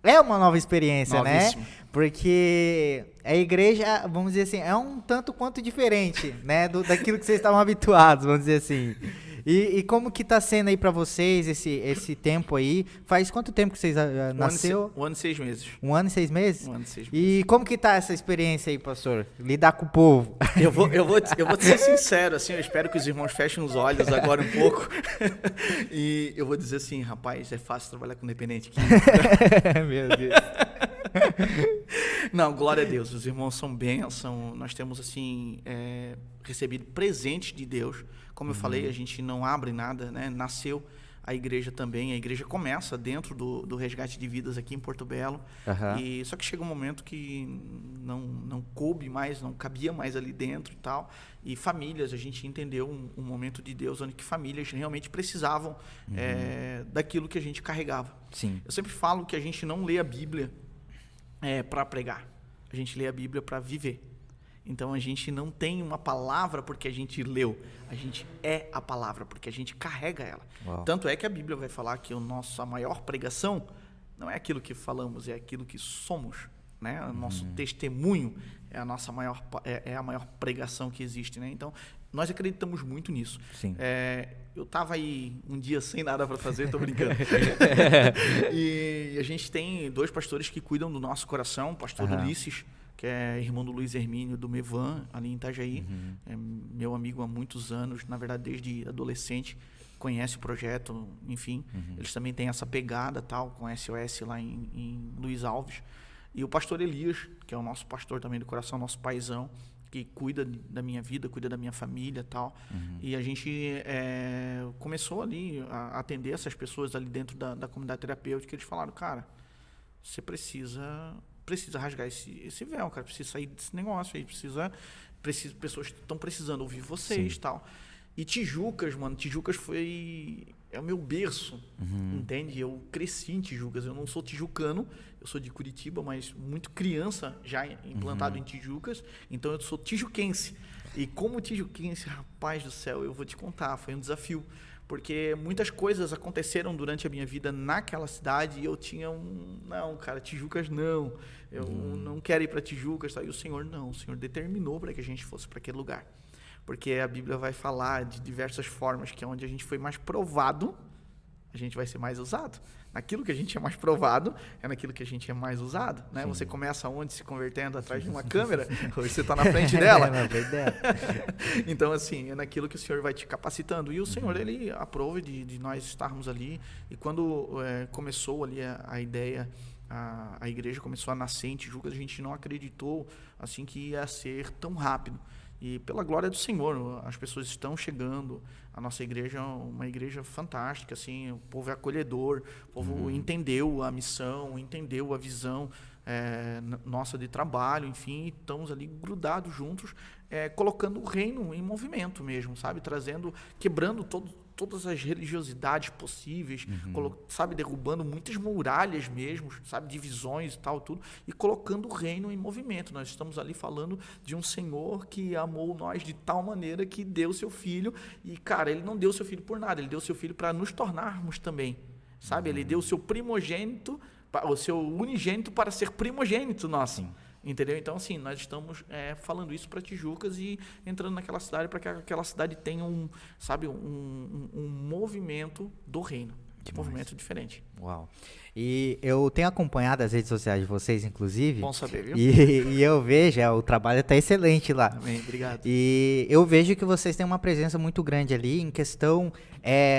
é uma nova experiência, novíssimo, né? Porque a igreja, vamos dizer assim, é um tanto quanto diferente, né? Daquilo que vocês estavam habituados, vamos dizer assim. E como que tá sendo aí pra vocês esse tempo aí? Faz quanto tempo que vocês nasceu? 1 ano e 6 meses. 1 ano e 6 meses? 1 ano e 6 meses. E como que tá essa experiência aí, pastor? Lidar com o povo. Eu vou te ser sincero, assim, eu espero que os irmãos fechem os olhos agora um pouco. E eu vou dizer assim, rapaz, é fácil trabalhar com dependente aqui. Meu Deus. Não, glória a Deus, os irmãos são bênção, nós temos assim recebido presentes de Deus. Como eu falei, a gente não abre nada, né? Nasceu a igreja também, a igreja começa dentro do Resgate de Vidas aqui em Porto Belo, e só que chega um momento que não coube mais, não cabia mais ali dentro e tal, e famílias, a gente entendeu um momento de Deus onde que famílias realmente precisavam daquilo que a gente carregava. Sim. Eu sempre falo que a gente não lê a Bíblia para pregar, a gente lê a Bíblia para viver. Então a gente não tem uma palavra porque a gente leu, a gente é a palavra porque a gente carrega ela. Uau. Tanto é que a Bíblia vai falar que a nossa maior pregação não é aquilo que falamos, é aquilo que somos, né? O nosso testemunho é a nossa maior a maior pregação que existe, né? Então nós acreditamos muito nisso. Sim. Eu estava aí um dia sem nada para fazer, tô brincando. E a gente tem 2 pastores que cuidam do nosso coração, o pastor Ulisses, que é irmão do Luiz Hermínio, do Mevan, ali em Itajaí. É meu amigo há muitos anos, na verdade desde adolescente, conhece o projeto, enfim. Eles também têm essa pegada tal, com SOS lá em Luiz Alves. E o pastor Elias, que é o nosso pastor também do coração, nosso paizão, que cuida da minha vida, cuida da minha família tal. E a gente começou ali a atender essas pessoas ali dentro da comunidade terapêutica. Eles falaram, cara, você precisa rasgar esse véu, cara, precisa sair desse negócio aí, pessoas estão precisando ouvir vocês e tal. E Tijucas, mano, é o meu berço, entende? Eu cresci em Tijucas, eu não sou tijucano, eu sou de Curitiba, mas muito criança já implantado em Tijucas, então eu sou tijuquense. E como tijuquense, rapaz do céu, eu vou te contar, foi um desafio. Porque muitas coisas aconteceram durante a minha vida naquela cidade e eu tinha não, cara, Tijucas não, eu não quero ir para Tijucas, tá? E o Senhor determinou para que a gente fosse para aquele lugar. Porque a Bíblia vai falar de diversas formas, que é onde a gente foi mais provado a gente vai ser mais usado. Naquilo que a gente é mais provado, é naquilo que a gente é mais usado, né? Você começa onde? Se convertendo atrás de uma câmera, hoje você está na frente dela. Então, assim, é naquilo que o Senhor vai te capacitando. E o Senhor, Ele aprova de nós estarmos ali. E quando começou ali a ideia, a igreja começou a nascer em Tijuca, a gente não acreditou assim que ia ser tão rápido. E pela glória do Senhor, as pessoas estão chegando. A nossa igreja é uma igreja fantástica, assim, o povo é acolhedor, o povo entendeu a missão, entendeu a visão nossa de trabalho, enfim, estamos ali grudados juntos, colocando o reino em movimento mesmo, sabe? Quebrando todas as religiosidades possíveis, sabe, derrubando muitas muralhas mesmo, sabe, divisões e tal, tudo, e colocando o reino em movimento. Nós estamos ali falando de um Senhor que amou nós de tal maneira que deu seu Filho, e, cara, Ele não deu seu Filho por nada, Ele deu seu Filho para nos tornarmos também, sabe? Ele deu o seu primogênito, o seu unigênito para ser primogênito nosso. Entendeu? Então, assim, nós estamos falando isso para Tijucas e entrando naquela cidade para que aquela cidade tenha um movimento do reino. Um movimento diferente. Uau. E eu tenho acompanhado as redes sociais de vocês, inclusive. Bom saber, viu? E eu vejo, o trabalho está excelente lá. Amém, obrigado. E eu vejo que vocês têm uma presença muito grande ali em questão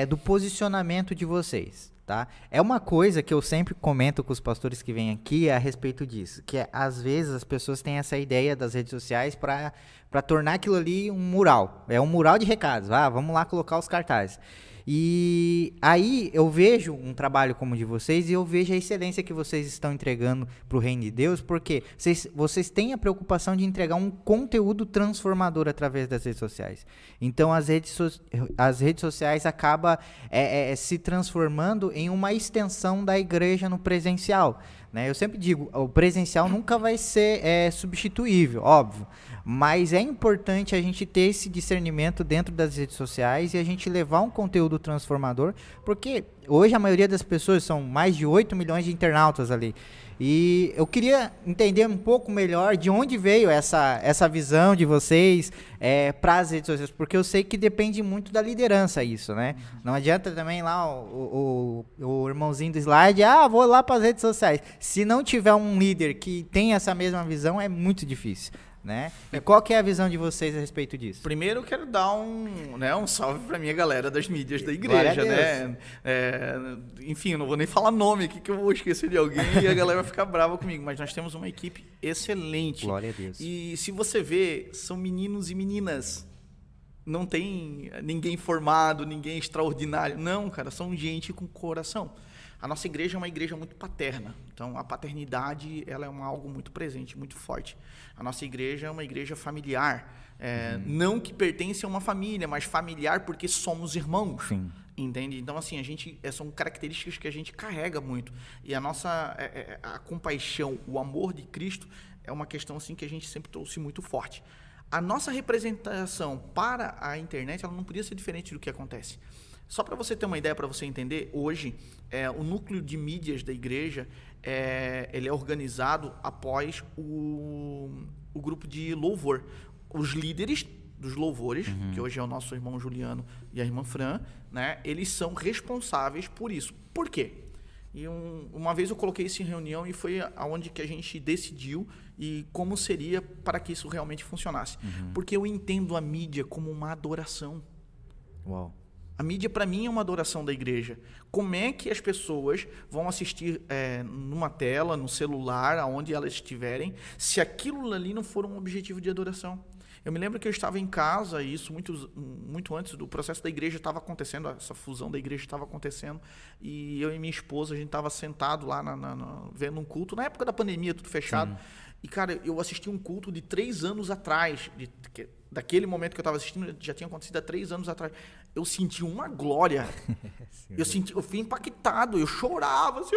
do posicionamento de vocês. Tá? É uma coisa que eu sempre comento com os pastores que vêm aqui a respeito disso, que às vezes as pessoas têm essa ideia das redes sociais para tornar aquilo ali um mural, um mural de recados, vamos lá colocar os cartazes. E aí eu vejo um trabalho como o de vocês e eu vejo a excelência que vocês estão entregando para o reino de Deus, porque vocês têm a preocupação de entregar um conteúdo transformador através das redes sociais. Então as redes sociais acabam se transformando em uma extensão da igreja no presencial. Né? Eu sempre digo, o presencial nunca vai ser substituível, óbvio, mas é importante a gente ter esse discernimento dentro das redes sociais e a gente levar um conteúdo transformador, porque hoje a maioria das pessoas, são mais de 8 milhões de internautas ali, e eu queria entender um pouco melhor de onde veio essa visão de vocês para as redes sociais, porque eu sei que depende muito da liderança isso, né? Não adianta também lá o irmãozinho do slide, vou lá para as redes sociais. Se não tiver um líder que tem essa mesma visão, é muito difícil. Né? E qual que é a visão de vocês a respeito disso? Primeiro eu quero dar um salve para minha galera das mídias da igreja, né? Enfim, eu não vou nem falar nome aqui que eu vou esquecer de alguém e a galera vai ficar brava comigo, mas nós temos uma equipe excelente. Glória a Deus. E se você vê, são meninos e meninas. Não tem ninguém formado, ninguém extraordinário. Não, cara, são gente com coração. A nossa igreja é uma igreja muito paterna, então a paternidade ela é algo muito presente, muito forte. A nossa igreja é uma igreja familiar, não que pertence a uma família, mas familiar porque somos irmãos. Sim. Entende? Então, assim, são características que a gente carrega muito. E a compaixão, o amor de Cristo é uma questão assim, que a gente sempre trouxe muito forte. A nossa representação para a internet ela não podia ser diferente do que acontece. Só para você ter uma ideia, para você entender, hoje o núcleo de mídias da igreja ele é organizado após o grupo de louvor. Os líderes dos louvores, que hoje é o nosso irmão Juliano e a irmã Fran, né, eles são responsáveis por isso. Por quê? E uma vez eu coloquei isso em reunião e foi aonde que a gente decidiu e como seria para que isso realmente funcionasse. Porque eu entendo a mídia como uma adoração. Uau. A mídia, para mim, é uma adoração da igreja. Como é que as pessoas vão assistir numa tela, no celular, aonde elas estiverem, se aquilo ali não for um objetivo de adoração? Eu me lembro que eu estava em casa, e isso muito antes do processo da igreja estava acontecendo, essa fusão da igreja estava acontecendo, e eu e minha esposa, a gente estava sentado lá vendo um culto, na época da pandemia, tudo fechado. Sim. E, cara, eu assisti um culto de 3 anos atrás, daquele momento que eu estava assistindo, já tinha acontecido há 3 anos atrás. Eu senti uma glória. Eu fui impactado, eu chorava, assim,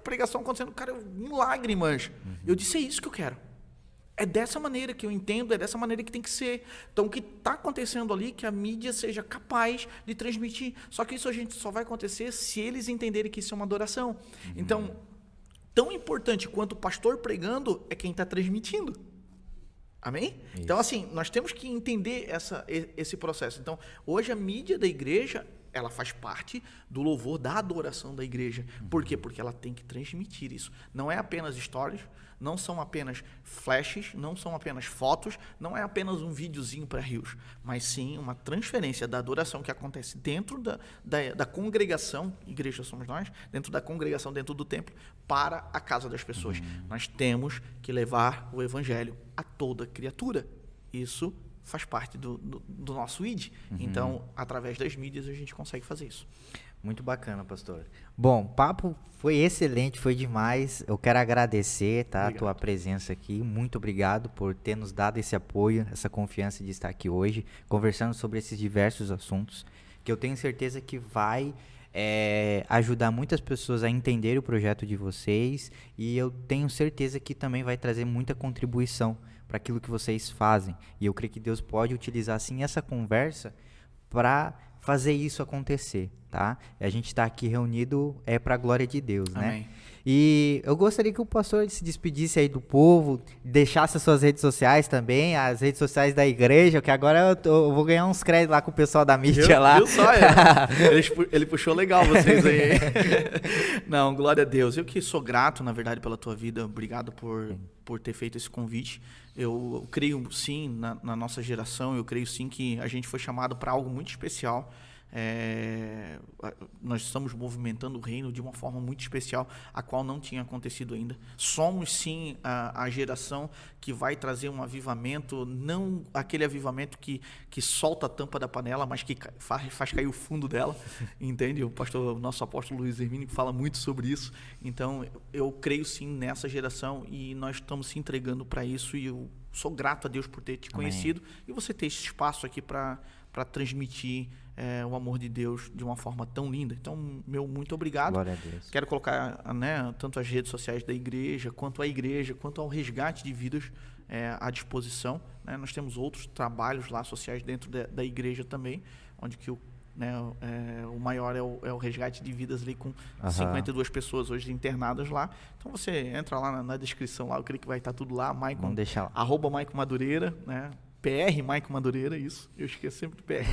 pregação acontecendo, cara, em lágrimas. Eu disse, é isso que eu quero. É dessa maneira que eu entendo, é dessa maneira que tem que ser. Então, o que está acontecendo ali, que a mídia seja capaz de transmitir. Só que isso a gente só vai acontecer se eles entenderem que isso é uma adoração. Então, tão importante quanto o pastor pregando é quem está transmitindo. Amém? Isso. Então, assim, nós temos que entender esse processo. Então, hoje a mídia da igreja, ela faz parte do louvor, da adoração da igreja. Por quê? Porque ela tem que transmitir isso. Não é apenas stories, não são apenas flashes, não são apenas fotos, não é apenas um videozinho para Rios, mas sim uma transferência da adoração que acontece dentro da congregação, igreja somos nós, dentro da congregação, dentro do templo, para a casa das pessoas. Nós temos que levar o evangelho a toda criatura. Isso faz parte do nosso ID. Então, através das mídias, a gente consegue fazer isso. Muito bacana, pastor. Bom, o papo foi excelente, foi demais. Eu quero agradecer, tá, a tua presença aqui. Muito obrigado por ter nos dado esse apoio, essa confiança de estar aqui hoje, conversando sobre esses diversos assuntos, que eu tenho certeza que vai ajudar muitas pessoas a entender o projeto de vocês, e eu tenho certeza que também vai trazer muita contribuição para aquilo que vocês fazem. E eu creio que Deus pode utilizar, sim, essa conversa para fazer isso acontecer, tá? A gente está aqui reunido para a glória de Deus, Amém. né? E eu gostaria que o pastor se despedisse aí do povo, deixasse as suas redes sociais também, as redes sociais da igreja, que agora eu vou ganhar uns créditos lá com o pessoal da mídia lá. Viu só? Ele puxou legal vocês aí. Não, glória a Deus. Eu que sou grato, na verdade, pela tua vida. Obrigado por ter feito esse convite. Eu creio, sim, na nossa geração, eu creio, sim, que a gente foi chamado para algo muito especial. Nós estamos movimentando o reino de uma forma muito especial, a qual não tinha acontecido ainda. Somos, sim, a geração que vai trazer um avivamento, não aquele avivamento que solta a tampa da panela, mas que faz cair o fundo dela, entende? O nosso apóstolo Luiz Hermínio fala muito sobre isso. Então, eu creio, sim, nessa geração, e nós estamos se entregando para isso, e eu sou grato a Deus por ter te conhecido. Amém. E você ter esse espaço aqui para transmitir o amor de Deus de uma forma tão linda. Então, muito obrigado. Glória a Deus. Quero colocar, né, tanto as redes sociais da igreja, quanto a igreja, quanto ao resgate de vidas à disposição. Né? Nós temos outros trabalhos lá sociais dentro da igreja também, onde que o maior é o resgate de vidas ali com 52 pessoas hoje internadas lá. Então você entra lá na descrição lá, eu creio que vai estar tudo lá, Vamos deixar lá. @MaicoMadureira, né? PR, Maico Madureira, isso. Eu esqueço sempre do PR.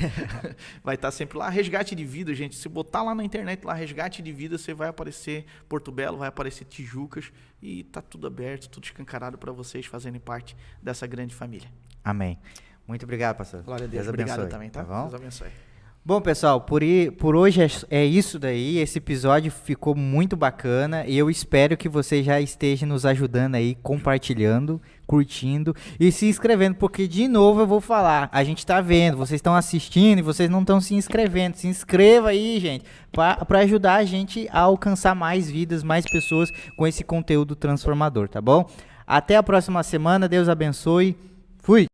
Vai estar sempre lá. Resgate de vida, gente. Se botar lá na internet, lá, resgate de vida, você vai aparecer Porto Belo, vai aparecer Tijucas, e tá tudo aberto, tudo escancarado para vocês fazerem parte dessa grande família. Amém. Muito obrigado, pastor. Glória a Deus. Obrigado também, tá? Bom? Deus abençoe. Bom, pessoal, por hoje é isso daí. Esse episódio ficou muito bacana e eu espero que você já esteja nos ajudando aí, compartilhando, curtindo e se inscrevendo, porque, de novo, eu vou falar, a gente tá vendo, vocês estão assistindo e vocês não estão se inscrevendo. Se inscreva aí, gente, para ajudar a gente a alcançar mais vidas, mais pessoas com esse conteúdo transformador, tá bom? Até a próxima semana, Deus abençoe. Fui!